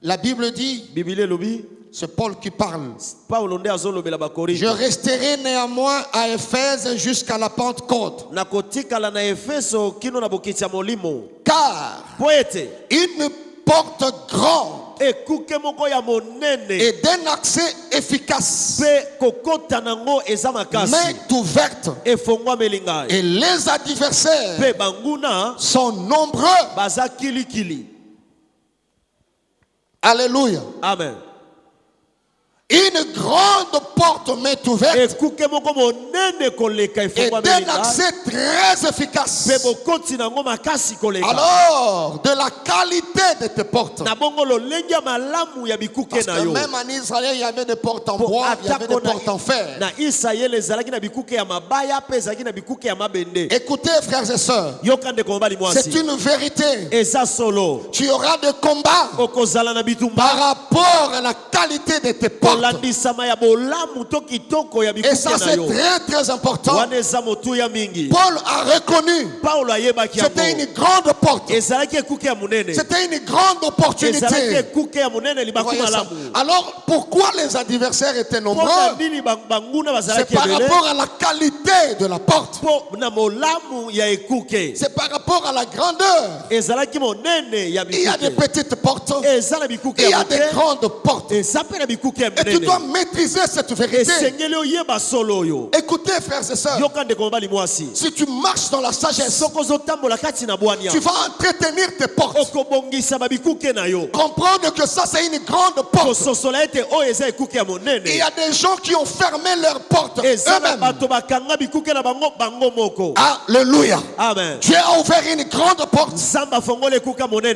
La Bible dit, c'est Paul qui parle. Je resterai néanmoins à Éphèse jusqu'à la Pentecôte. Car une porte grande et d'un accès efficace m'est ouverte, et les adversaires sont nombreux. Alléluia. Amen. Une grande porte m'est ouverte et d'un accès très efficace. Alors, de la qualité de tes portes. Parce que même en Israël, il y avait des portes en bois, il y avait des portes en fer. Écoutez, frères et sœurs, c'est une vérité. Tu auras des combats par rapport à la qualité de tes portes. Et ça c'est très très important. Paul a reconnu c'était une grande porte. C'était une grande opportunité. Alors pourquoi les adversaires étaient nombreux? C'est par rapport à la qualité de la porte. C'est par rapport à la grandeur. Il y a des petites portes, il y a des grandes portes. Et tu dois maîtriser cette vérité. Écoutez, frères et sœurs, si tu marches dans la sagesse, tu vas entretenir tes portes. Comprendre que ça, c'est une grande porte. Il y a des gens qui ont fermé leurs portes eux-mêmes. Alléluia. Amen. Dieu a ouvert une grande porte,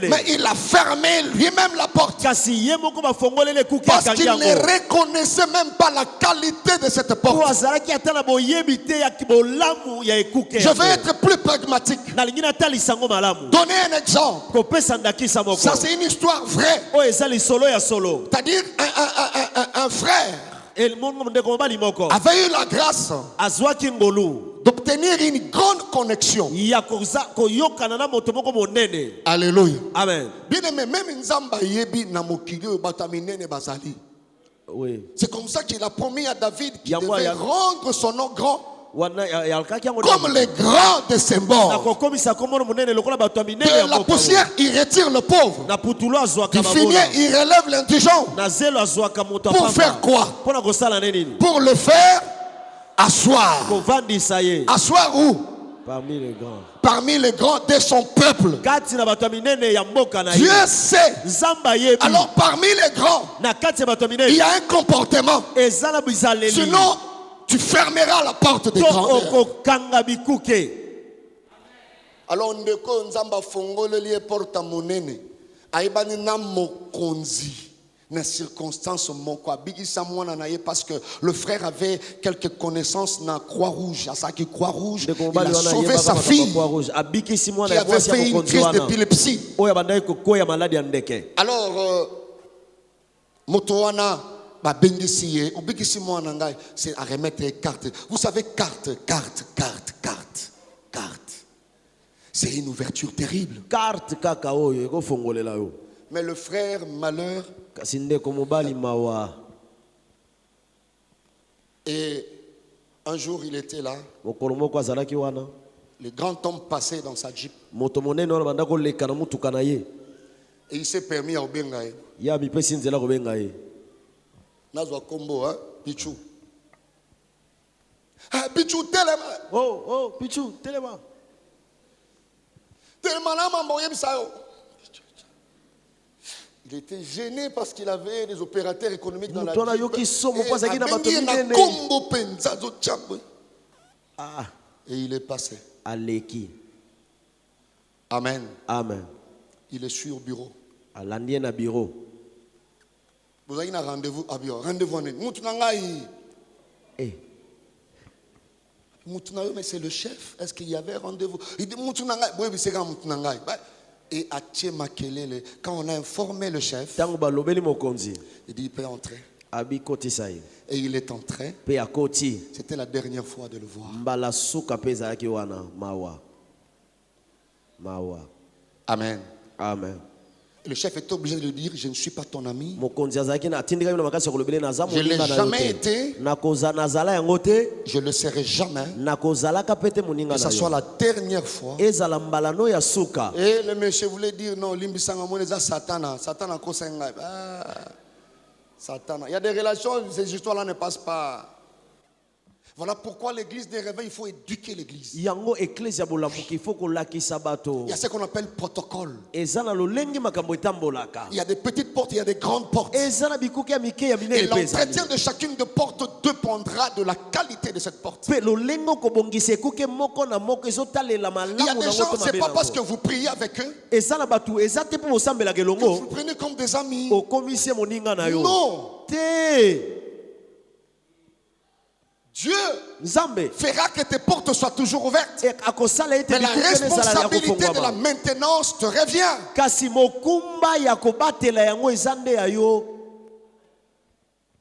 mais il a fermé lui-même la porte parce qu'il ne reconnaissait même pas la qualité de cette porte. Je vais être plus pragmatique. Donner un exemple. Ça, c'est une histoire vraie. C'est-à-dire un frère avait eu la grâce d'obtenir une grande connexion. Alléluia. Amen. Bien aimé, même Nzamba yebi na mokili oyo bato minene bazali. Oui. C'est comme ça qu'il a promis à David qu'il devait rendre son nom grand comme les grands de ses morts. De la poussière, il retire le pauvre. Du fumier, il relève l'indigent. Pour faire quoi? Pour le faire asseoir. Asseoir où? Parmi les grands. Parmi les grands de son peuple. Dieu sait. Alors parmi les grands, il y a un comportement. Sinon, tu fermeras la porte des grands. Alors ndeko nzamba fongole lié porte monene. Aibani na mokonzi. Na circonstance moko abigisa mwana na ye parce que le frère avait quelques connaissances dans Croix-Rouge. À ça qui Croix-Rouge, il a sauvé sa fille qui avait fait une crise d'épilepsie. Alors motoana ba bengisiye obigisi mwana ngai c'est à remettre carte. Vous savez carte. C'est une ouverture terrible. Mais le frère malheur. Et un jour il était là. Le grand homme passait dans sa jeep. Et il s'est permis à Obengaye. Nazwa kombo, hein, Pichou. Ah, Pichou, tellement. Oh, Pichou, tellement. Tellement là, il était gêné parce qu'il avait des opérateurs économiques dans la et il est passé. Amen. Amen. Il est sur au bureau. Bureau. Vous avez un rendez-vous à bureau. Rendez-vous. Mais c'est le chef. Est-ce qu'il y avait rendez-vous? Il dit et à Tchemakelele, quand on a informé le chef, il dit il peut entrer. Et il est entré. C'était la dernière fois de le voir. Amen. Amen. Le chef était obligé de lui dire je ne suis pas ton ami. Je ne l'ai jamais été. Je ne le serai jamais. Que ce soit la dernière fois. Et le monsieur voulait dire non, Satan. Satan. Il y a des relations, ces histoires-là ne passent pas. Voilà pourquoi l'église des réveils, il faut éduquer l'église. Il y a ce qu'on appelle protocole. Il y a des petites portes, il y a des grandes portes. Et l'entretien de chacune des portes dépendra de la qualité de cette porte. Il y a des gens, c'est pas parce que vous priez avec eux que vous prenez comme des amis. Non. Dieu fera que tes portes soient toujours ouvertes. Mais la responsabilité de la maintenance te revient.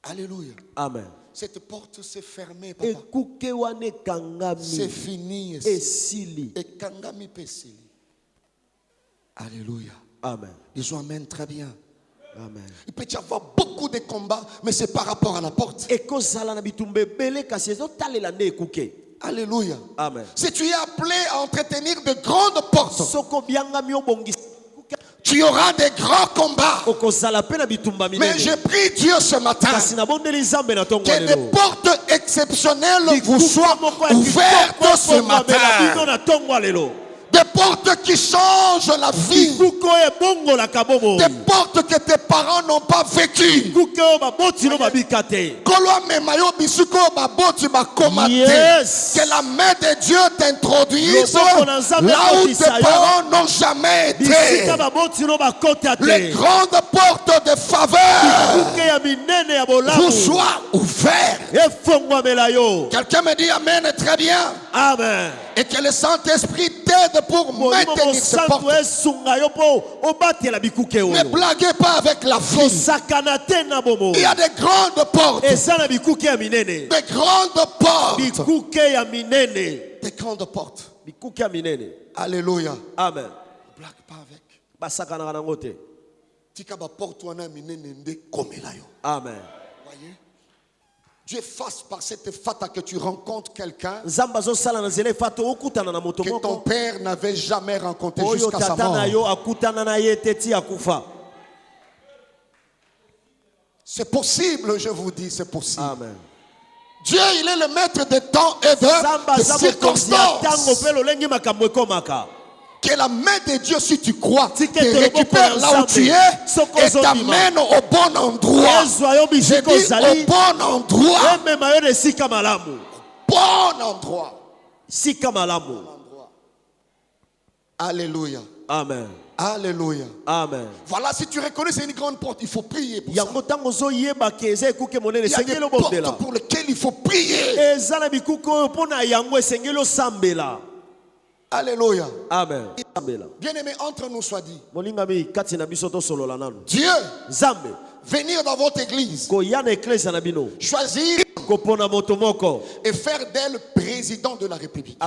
Alléluia. Amen. Cette porte s'est fermée, papa. C'est fini. Et kangami pesili. Alléluia. Amen. Ils ont amen très bien. Amen. Il peut y avoir beaucoup de combats, mais c'est par rapport à la porte. Alléluia. Amen. Si tu es appelé à entretenir de grandes portes, Tu auras des grands combats. okozala pe na bitumba Mais minene. je prie Dieu ce matin Kasi nabondeli Nzambe na tongo que des lelo. portes exceptionnelles vous soient Bikuka ouvertes moko ce ya kitoko bino matin. na tongo lelo. Des portes qui changent la vie. Bikuka ebongola bomo. Des portes que tes parents n'ont pas vécues. Bikuka oyo baboti no babika te. Kolwa memayo bisuko baboti bakomate. Yes. Que la main de Dieu t'introduise Loboko na Nzambe là où tes ekotisa yo. parents n'ont jamais Bisika été. baboti no bakota Les te. grandes portes de faveur Bikuka ya minene ya vous bolamu. soient ouvertes. Efongwamela yo. Quelqu'un me dit Amen, très bien. Amen. Et que le Saint-Esprit t'aide pour maintenir ces portes. Ne blaguez pas avec la vie. Il y a des grandes portes. Des grandes portes. Des grandes portes. Alléluia. Amen. Ne blague pas avec. Tika ba porte wana minene nde komela yo. Amen. Voyez? Dieu fasse par cette fata que tu rencontres quelqu'un que ton père n'avait jamais rencontré jusqu'à sa mort. C'est possible, je vous dis, c'est possible. Amen. Dieu, il est le maître des temps et de circonstances. Que la main de Dieu, si tu crois, te récupère là où tu es et t'amène au bon endroit. Je dis au bon endroit. Bon endroit. Alléluia. Amen. Alléluia. Amen. Voilà, si tu reconnais c'est une grande porte, il faut prier pour ça. Il Il y a des portes pour lesquelles il faut prier. Alléluia. Amen. Bien-aimé, entre nous soit dit. Dieu, Dieu, venir dans votre église, choisir et faire d'elle président de la République.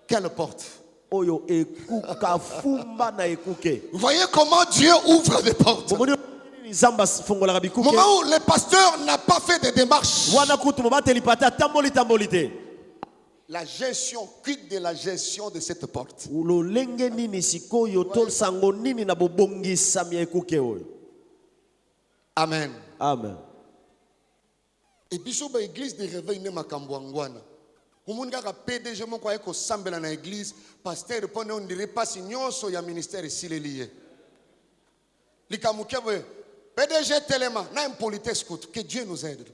Quelle porte? Vous voyez comment Dieu ouvre des portes. Au moment où le pasteur n'a pas fait de démarches, la gestion, quid de la gestion de cette porte? Amen. Amen. Et bisoba église de réveil ne makambwangwana. Umungaka PDG moko ayeko sambela na église, pasteur pone on dirait pas signonso ya ministère ici lié. Likamukebe PDG telema na impolitesse coûte que Dieu nous aide.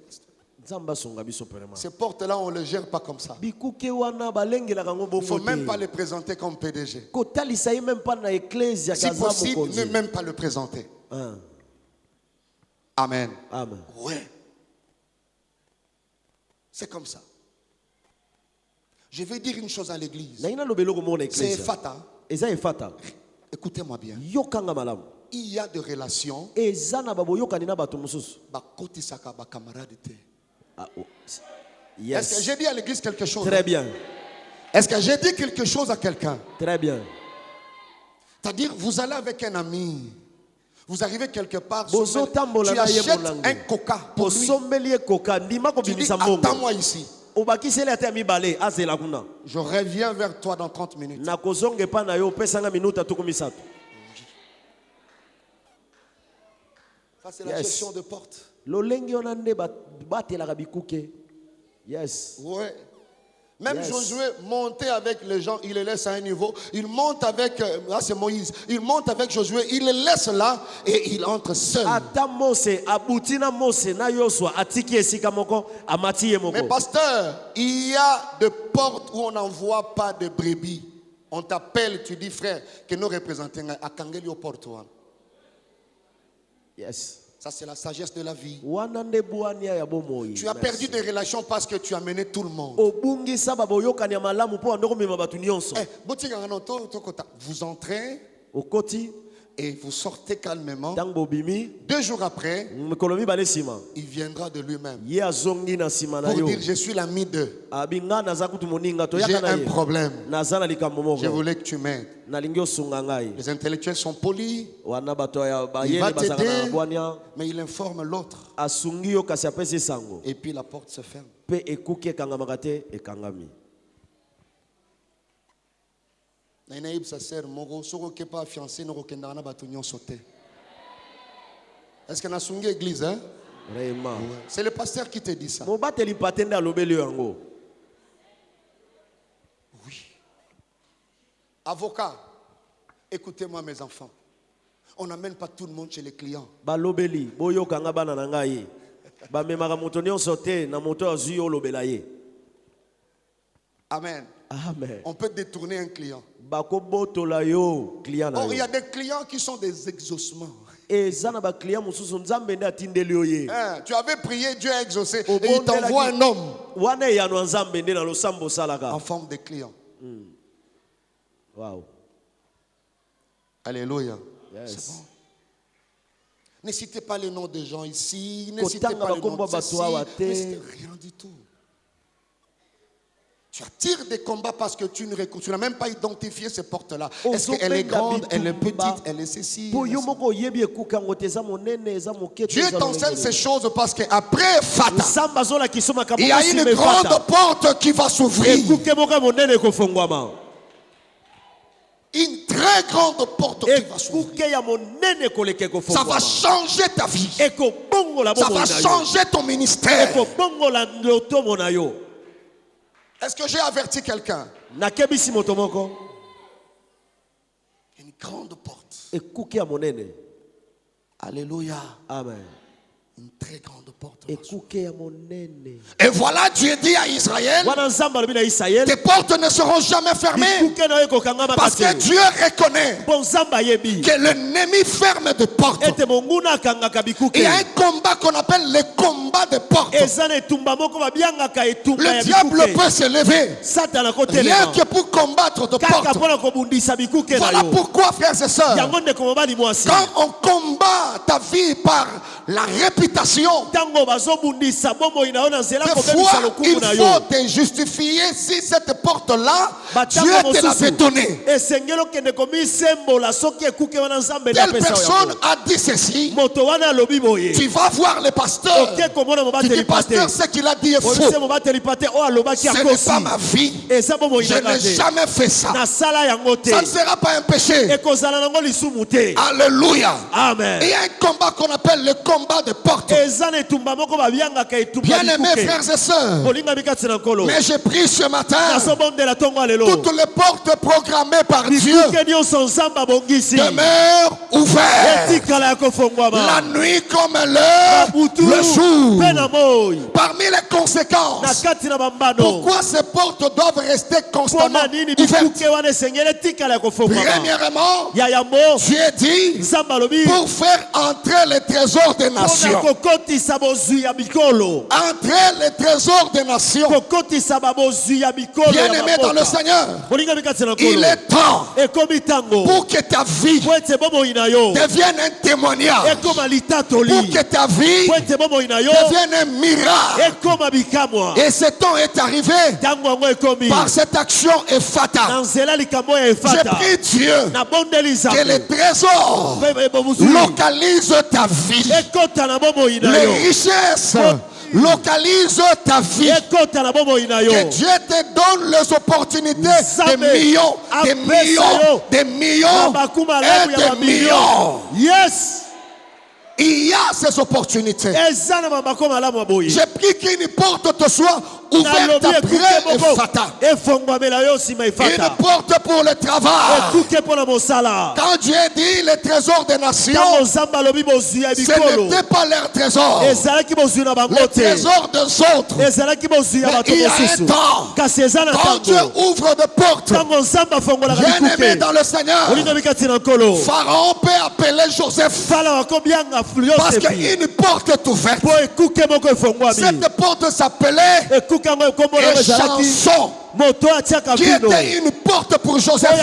Ces portes-là, on ne les gère pas comme ça. Il ne faut même pas les présenter comme PDG. Si possible, ne même pas le présenter. Amen. Amen. Ouais. C'est comme ça. Je vais dire une chose à l'église. C'est Fata. Écoutez-moi bien. Il y a des relations. Yes. Est-ce que j'ai dit à l'église quelque chose? Très bien. Est-ce que j'ai dit quelque chose à quelqu'un? Très bien. C'est-à-dire, vous allez avec un ami. Vous arrivez quelque part. Tu achètes un coca pour lui. Tu dis, attends-moi ici. Je reviens vers toi dans 30 minutes. Ça, c'est la gestion de porte. Yes. Ouais. Même Yes. Josué montait avec les gens, il les laisse à un niveau. Il monte avec, là c'est Moïse, il monte avec Josué, il les laisse là et il entre seul. Mais pasteur, il y a des portes où on n'envoie pas de brebis. On t'appelle, tu dis frère, que nous représentons à Kangeli au portoir. Yes. Ça, c'est la sagesse de la vie. Tu as perdu des relations parce que tu as mené tout le monde. Vous entrez et vous sortez calmement. 2 jours après, il viendra de lui-même pour dire je suis l'ami d'eux. J'ai un problème. Je voulais que tu m'aides. Les intellectuels sont polis. Il va t'aider, mais il informe l'autre. Et puis la porte se ferme. Naïnaïb sa sœur moko soko ke pas fiancé no kokenda na batunyon sauté. Est-ce qu'on a sungi église hein? Vraiment. C'est le pasteur qui te dit ça. Mobateli patenda lobeli yango. Oui. Avocat, écoutez-moi mes enfants. On n'amène pas tout le monde chez les clients. Balobeli, boyo kanga bana na ngai. Ba memaka moto nyonso te na moto azui yo lobela ye. Amen. Amen. On peut détourner un client. Bako botola yo client na yo. Or il y a des clients qui sont des exaucements. Et zana ba client mususu nzambe nda tindeli yo ye. Tu avais prié, Dieu a exaucé et il t'envoie un homme wana ya no nzambe nde na losambo salaka en forme de client. Wow. Alléluia. Yes. C'est bon. Ne citez pas les noms des gens ici. Ne citez Kotanga pas les noms bakombo de bato awa ceci. te. Ne citez rien du tout. Tu attires des combats parce que tu n'as même pas identifié ces portes-là. Est-ce qu'elle est grande, elle est petite, elle est ceci? Dieu t'enseigne ces choses parce qu'après Fata, il y a une grande porte qui va s'ouvrir. Une très grande porte qui va s'ouvrir. Ça va changer ta vie. Ça va changer ton ministère. Est-ce que j'ai averti quelqu'un? Une grande porte. Alléluia. Amen. Une très grande porte. Et voilà, Dieu dit à Israël, tes portes ne seront jamais fermées. Parce que Dieu reconnaît que l'ennemi ferme des portes. Il y a un combat qu'on appelle le combat des portes. Le diable peut se lever rien que pour combattre des portes. Voilà pourquoi, frères et sœurs, quand on combat ta vie par la réputation, des fois il faut te justifier si cette porte-là, Dieu te l'a donnée. Telle personne a dit ceci. Tu vas voir le pasteur. Tu dis, pasteur, ce qu'il a dit est faux. Ce n'est pas ma vie. Je n'ai jamais fait ça. Ça ne sera pas un péché. Alléluia. Amen. Il y a un combat qu'on appelle le combat de porte. Bien-aimés frères et sœurs, mais j'ai pris ce matin toutes les portes programmées par Dieu demeurent ouvertes la nuit comme l'heure, le jour. Parmi les conséquences, pourquoi ces portes doivent rester constamment ouvertes? Premièrement, Dieu dit pour faire entrer les trésors des nations. Entrer les trésors des nations. Bien-aimé dans le Seigneur, il est temps pour que ta vie devienne un témoignage, pour que ta vie devienne un miracle. Et ce temps est arrivé par cette action Ephata. J'ai prie Dieu que les trésors localisent ta vie. Les richesses localise ta vie. Que Dieu te donne les opportunités des millions, des millions, des millions et des millions. Yes. Il y a ces opportunités. J'ai pris qu'une porte te soit ouverte après Ephata. Une porte pour le travail. Quand Dieu dit les trésors des nations, ce n'était pas leur trésor. Les trésors des autres. Mais il y a un temps, quand Dieu ouvre des portes, bien-aimé dans le Seigneur, Pharaon peut appeler Joseph. Parce qu'une porte est ouverte. Cette porte s'appelait Échanson, qui était une porte pour Joseph.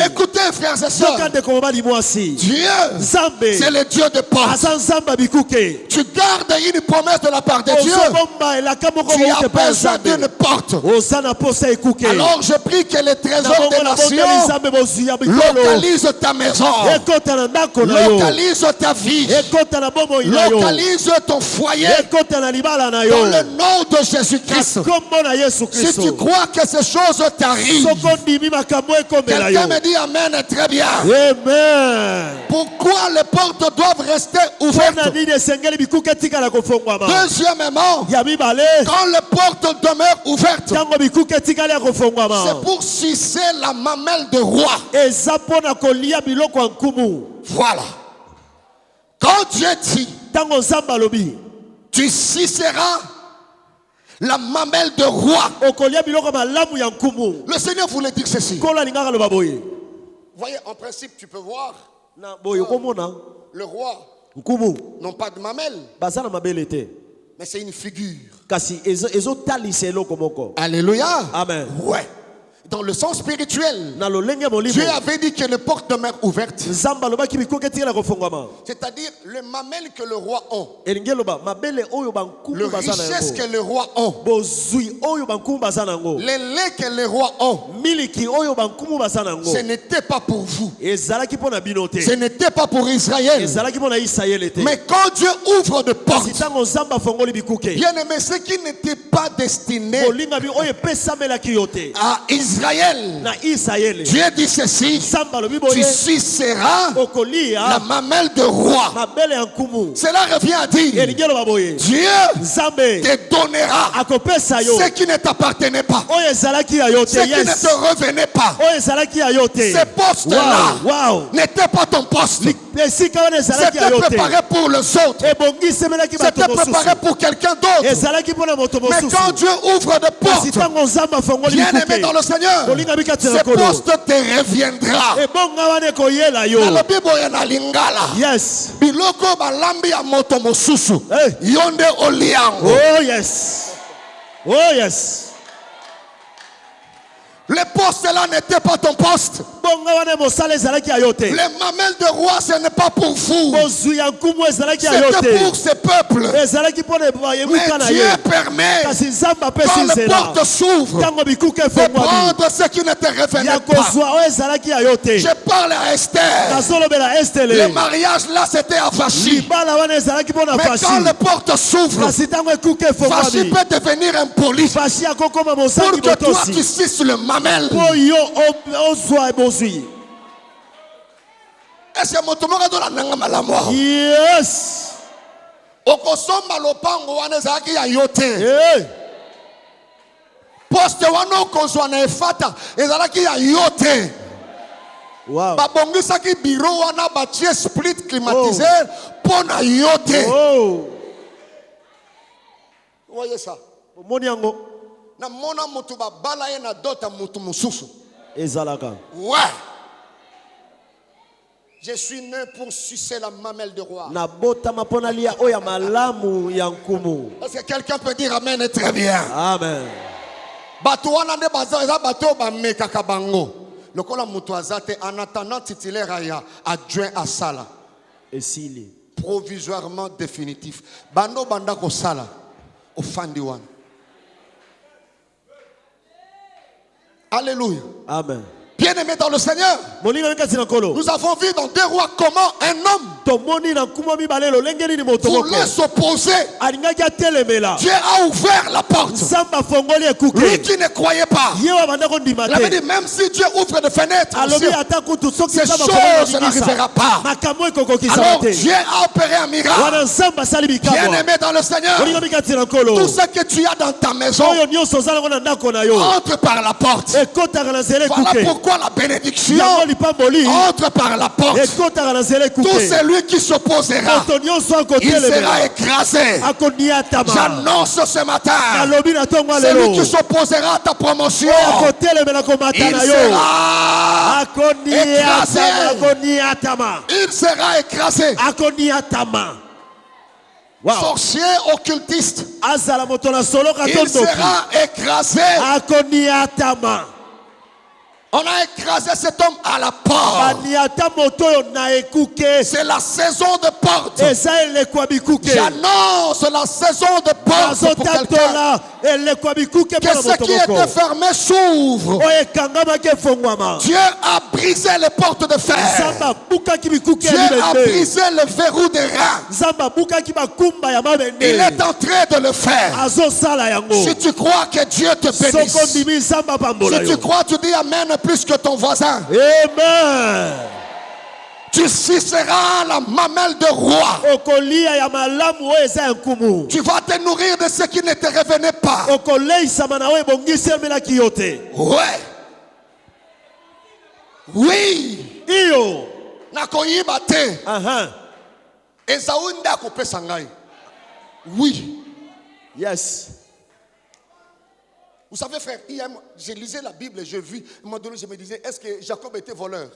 Écoutez, frères et sœurs, Dieu, c'est le Dieu de porte. Tu gardes une promesse de la part de Dieu, tu as besoin d'une porte. Alors je prie que les trésors des nations localisent ta maison, localisent ta vie, localisent ton foyer, dans le nom de Jésus-Christ. Si tu crois que ces choses t'arrivent, quelqu'un me dit Amen, très bien. Amen. Pourquoi les portes doivent rester ouvertes? Deuxièmement, quand les portes demeurent ouvertes, c'est pour sucer la mamelle de roi. Voilà. Quand Dieu dit, tu suceras la mamelle de roi, le Seigneur voulait dire ceci. Voyez, en principe, tu peux voir, le roi n'ont pas de mamelle, mais c'est une figure. Alléluia. Amen. Ouais. Dans le sens spirituel, Dieu avait dit que les portes demeurent ouvertes. C'est-à-dire le mamelle que le roi a, le richesse que le roi a, les laits que le roi a, ce n'était pas pour vous. Ce n'était pas pour Israël. Mais quand Dieu ouvre de portes, bien aimé, ce qui n'était pas destiné à Israël, Dieu dit ceci, tu suceras la mamelle de roi. Cela revient à dire, Dieu te donnera ce qui ne t'appartenait pas, ce qui ne te revenait pas. Ces postes-là n'étaient pas ton poste. C'était préparé pour les autres. C'était préparé pour quelqu'un d'autre. Mais quand Dieu ouvre des portes, bien aimé dans le Seigneur, ce poste te reviendra. Dans la Bible, il y a lingala. Yes. Biloko balambi ya moto mosusu. Yonde oliango. Oh yes. Oh yes. Les postes là n'étaient pas ton poste. Les mamelles de roi, ce n'est pas pour vous. C'était pour ce peuple. Mais Dieu permet, quand les portes s'ouvrent, de prendre ce qui ne te revenait pas. Je parle à Esther. Le mariage là, c'était à Vachi. Mais quand les portes s'ouvrent, Vachi peut devenir impoli. Pour que toi, tu suces le mamelle. Est-ce que motomoka do la nanga malamwa? Yes. Okosomba lopango wana zaki ya yote. Poste wana okozwa na efata ezalaki ya yote. Wow. Babongisaki bureau wana batie split climatiseur pona yote. Oh. Voyez ça. Moniango. Na mona mutu babala ye na dota mutu mususu. Ezalaka. Ouais. Je suis né pour sucer la mamelle de roi. Est-ce que quelqu'un peut dire Amen très bien? Amen. Batouana de baza bateau ba mekaka bango. Lokola mutu azate en attendant titulaire ya adjoint à sala. Esili. Provisoirement définitif. Bando banda ko sala. Au fandiwan. Alléluia. Amen. Bien-aimé dans le Seigneur, nous avons vu dans 2 Rois comment un homme voulait s'opposer. Dieu a ouvert la porte. Lui qui ne croyait pas, il avait dit même si Dieu ouvre des fenêtres, ces choses n'arrivera pas. Alors Dieu a opéré un miracle. Bien-aimé dans le Seigneur, tout ce que tu as dans ta maison entre par la porte. Voilà pourquoi la bénédiction entre par la porte. Tout celui qui s'opposera, il sera écrasé. J'annonce ce matin, celui qui s'opposera à ta promotion, il sera écrasé. Il sera écrasé. Wow. Sorcier occultiste, il sera écrasé. On a écrasé cet homme à la porte. C'est la saison de porte. J'annonce la saison de porte pour quelqu'un. Que ce qui était fermé s'ouvre. Dieu a brisé les portes de fer. Dieu a brisé le verrou des reins. Il est en train de le faire. Si tu crois que Dieu te bénisse, si tu crois, tu dis Amen plus que ton voisin. Amen. Tu suceras la mamelle de roi. Tu vas te nourrir de ce qui ne te revenait pas. Ouais. Oui. Nakoyiba te. Esaú ndakopesa ngai. Oui. Yes. Vous savez, frère, hier, j'ai lisé la Bible et j'ai vu, à un moment donné, je me disais, est-ce que Jacob était voleur?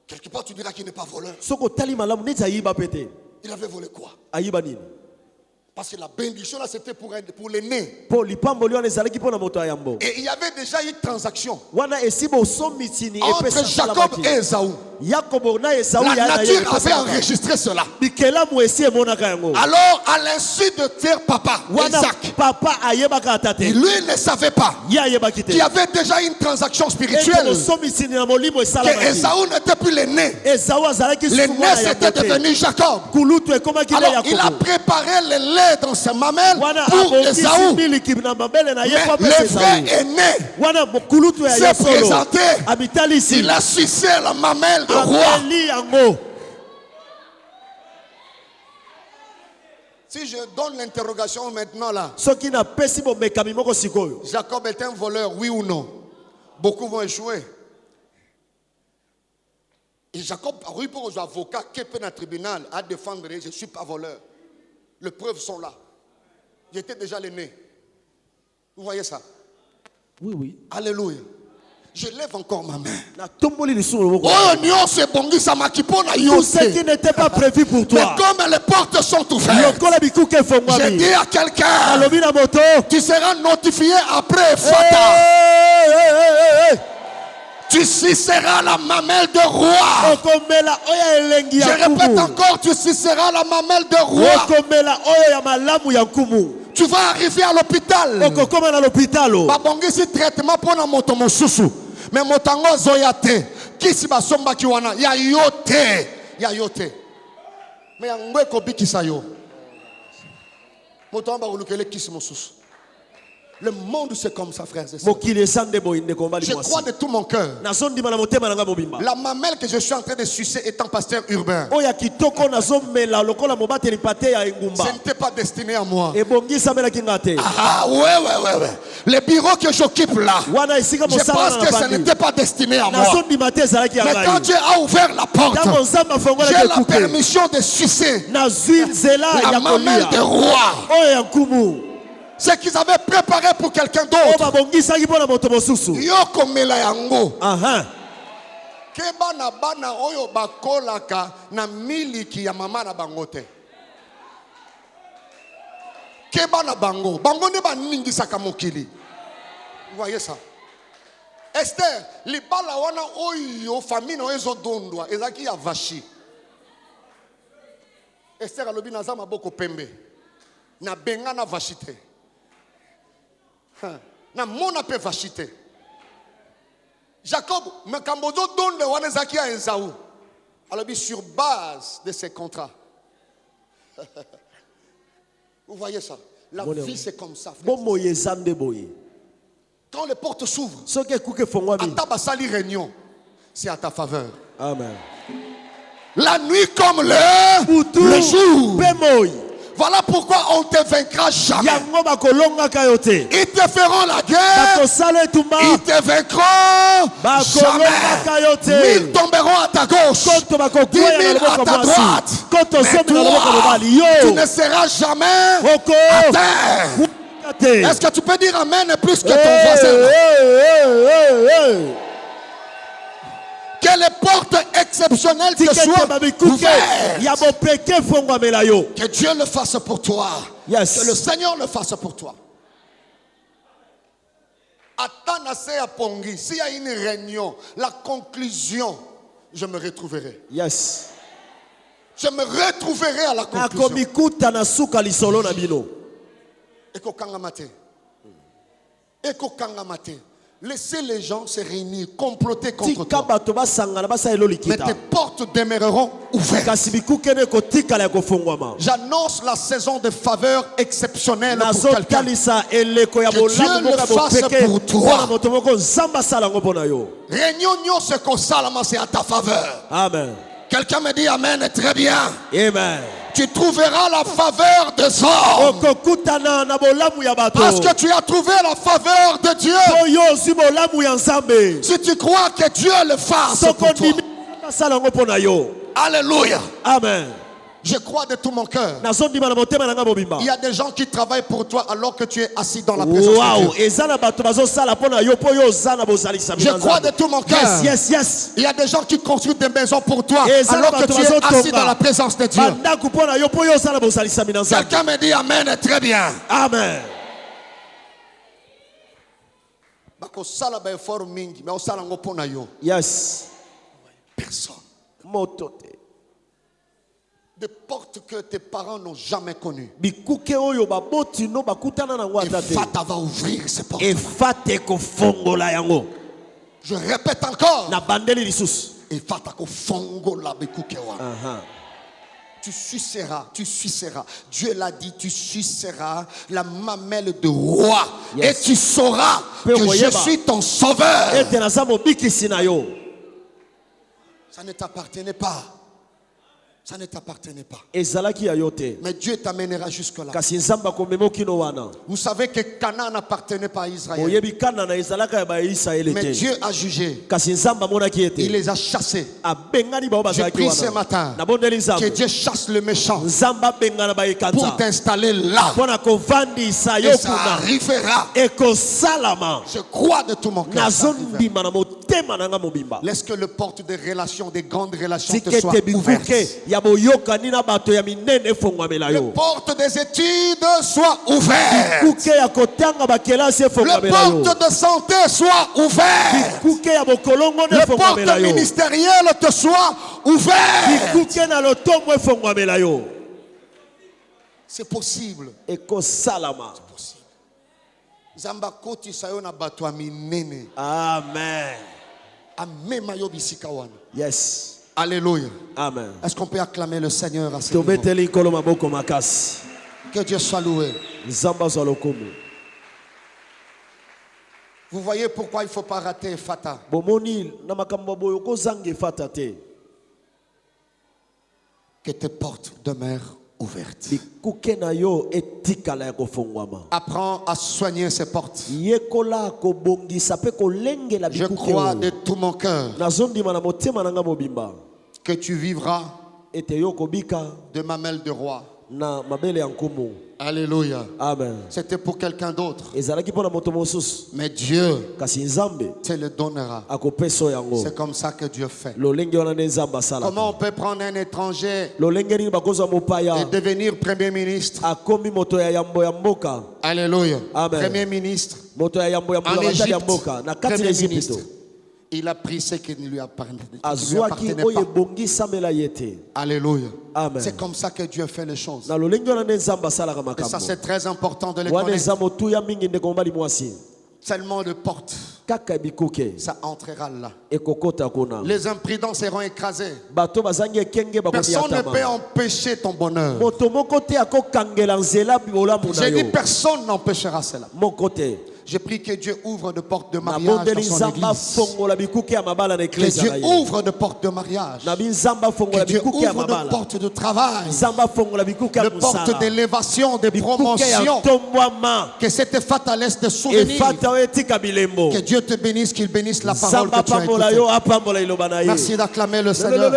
Quelque part, tu diras qu'il n'est pas voleur. Il avait volé quoi? Parce que la bénédiction là, c'était pour l'aîné. Et il y avait déjà une transaction entre Jacob et Esaú. La nature avait enregistré cela. Alors, à l'insu de terre papa, Isaac, lui ne savait pas qu'il y avait déjà une transaction spirituelle. Que Esaú n'était plus l'aîné. L'aîné c'était devenu Jacob. Alors, il a préparé le lait dans sa mamelle pour Esaú. Mais le vrai aîné s'est présenté. Il a sucé la mamelle de roi. Si je donne l'interrogation maintenant là, Jacob est un voleur, oui ou non? Beaucoup vont échouer. Et Jacob a eu pour aux avocats qui peut dans le tribunal à défendre, je ne suis pas voleur. Les preuves sont là. J'étais déjà l'aîné. Vous voyez ça? Oui, oui. Alléluia. Je lève encore ma main. Tout ce qui n'était pas prévu pour toi. Mais comme les portes sont ouvertes, je dis à quelqu'un, tu seras notifié après Fata. Tu suceras la mamelle de roi. Je répète encore, tu suceras la mamelle de roi. Tu vas arriver à l'hôpital. Babongisi traitement pour la moto mosusu. Mais motango zoyate. Kisi basomba kiwana. Ya yote. Ya yote. Mais yangwe kobi kisayo. Motango ulukele kisi mosusu. Le monde c'est comme ça, frères et sœurs. Je crois de tout mon cœur. La mamelle que je suis en train de sucer étant pasteur urbain, ce n'était pas destiné à moi. Ah ouais. Les bureaux que j'occupe là, je pense que ce n'était pas destiné à moi. Mais quand Dieu a ouvert la porte, j'ai la permission de sucer la mamelle de roi. Ce qu'ils avaient préparé pour quelqu'un d'autre. Yoko mela yango. Keba na bana oyo bakolaka na miliki ya mama na bangote. Keba na bango. Bango ne ba ningisaka mokili. Vous voyez ça? Esther, libala wana oyo famille na ezo dondwa ezaki ya vachi. Esther alobi na za maboko pembe. Na benga na vachite. Na mona pe vachite. Jacob, me kambozo donne wana zaki a Esaú. Alors sur base de ces contrats. Vous voyez ça? La vie c'est comme ça. Quand les portes s'ouvrent, à ta basali réunion, c'est à ta faveur. Amen. La nuit comme le jour. Voilà pourquoi on ne te vaincra jamais. Ils te feront la guerre. Ils te vaincront jamais. 1000 tomberont à ta gauche, 10 000 à ta droite. Mais toi, tu ne seras jamais à terre. Est-ce que tu peux dire amen plus que ton voisin? Que les portes exceptionnelles te soient ouvertes. Que Dieu le fasse pour toi. Yes. Que le Seigneur le fasse pour toi. Atanase à Pongi, s'il y a une réunion, la conclusion, je me retrouverai. Yes. Je me retrouverai à la conclusion. Nakomikuta na suka lisolo na bino. Eko kangamate. Eko kangamate. Laissez les gens se réunir, comploter contre toi. Mais tes portes demeureront ouvertes. J'annonce la saison de faveur exceptionnelle pour quelqu'un. Que Dieu le fasse pour toi. Réunion ce qu'on salama, c'est à ta faveur. Amen. Quelqu'un me dit Amen, très bien. Amen. Tu trouveras la faveur des hommes. Parce que tu as trouvé la faveur de Dieu. Si tu crois que Dieu le fasse pour toi. Alléluia. Amen. Je crois de tout mon cœur. Il y a des gens qui travaillent pour toi alors que tu es assis dans la présence de Dieu. Je crois de tout mon cœur. Yes, yes. Il y a des gens qui construisent des maisons pour toi alors que tu es assis dans la présence de Dieu. Quelqu'un me dit Amen, très bien. Amen. Yes. Personne. Des portes que tes parents n'ont jamais connues. Et Fata va ouvrir ces portes. Je répète encore. Et Fata ko fongo la bekukewa. Tu suceras. Dieu l'a dit, tu suceras la mamelle de roi. Yes. Et tu sauras que je suis ton sauveur. Ça ne t'appartenait pas. Ça ne t'appartenait pas. Mais Dieu t'amènera jusque-là. Vous savez que Canaan n'appartenait pas à Israël. Mais Dieu a jugé. Il les a chassés. Je prie ce matin que Dieu chasse le méchant pour t'installer là. Et ça arrivera. Je crois de tout mon cœur. Laisse que le porte des relations, des grandes relations te soit ouverte. Le porte des études soit ouvert. Le porte de santé soit ouvert. Le porte ministériel te soit ouvert. C'est possible. Zambakoti sayona batwa minene. Amen. Yes. Alléluia. Amen. Est-ce qu'on peut acclamer le Seigneur à ce niveau? Que Dieu soit loué. Vous voyez pourquoi il ne faut pas rater Fata. Que tes portes demeurent ouvertes. Apprends à soigner ces portes. Je crois de tout mon cœur que tu vivras de mamelle de roi. Alléluia. Amen. C'était pour quelqu'un d'autre. Mais Dieu te le donnera. C'est comme ça que Dieu fait. Comment on peut prendre un étranger et devenir Premier ministre? Alléluia. Amen. Premier ministre en Égypte. Premier ministre. Il a pris ce qui ne lui appartenait pas. Alléluia. C'est comme ça que Dieu fait les choses. Et ça, c'est très important de le connaître. Seulement de porte, ça entrera là. Les imprudents seront écrasés. Personne ne peut empêcher ton bonheur. J'ai dit personne n'empêchera cela. Je prie que Dieu ouvre de portes de mariage dans son église. Que Dieu ouvre de portes de mariage. Que Dieu ouvre de portes de travail. De portes d'élévation, de promotion. Que cette fête laisse de souvenirs. Que Dieu te bénisse, qu'il bénisse la parole que tu as écoutée. Merci d'acclamer le Seigneur.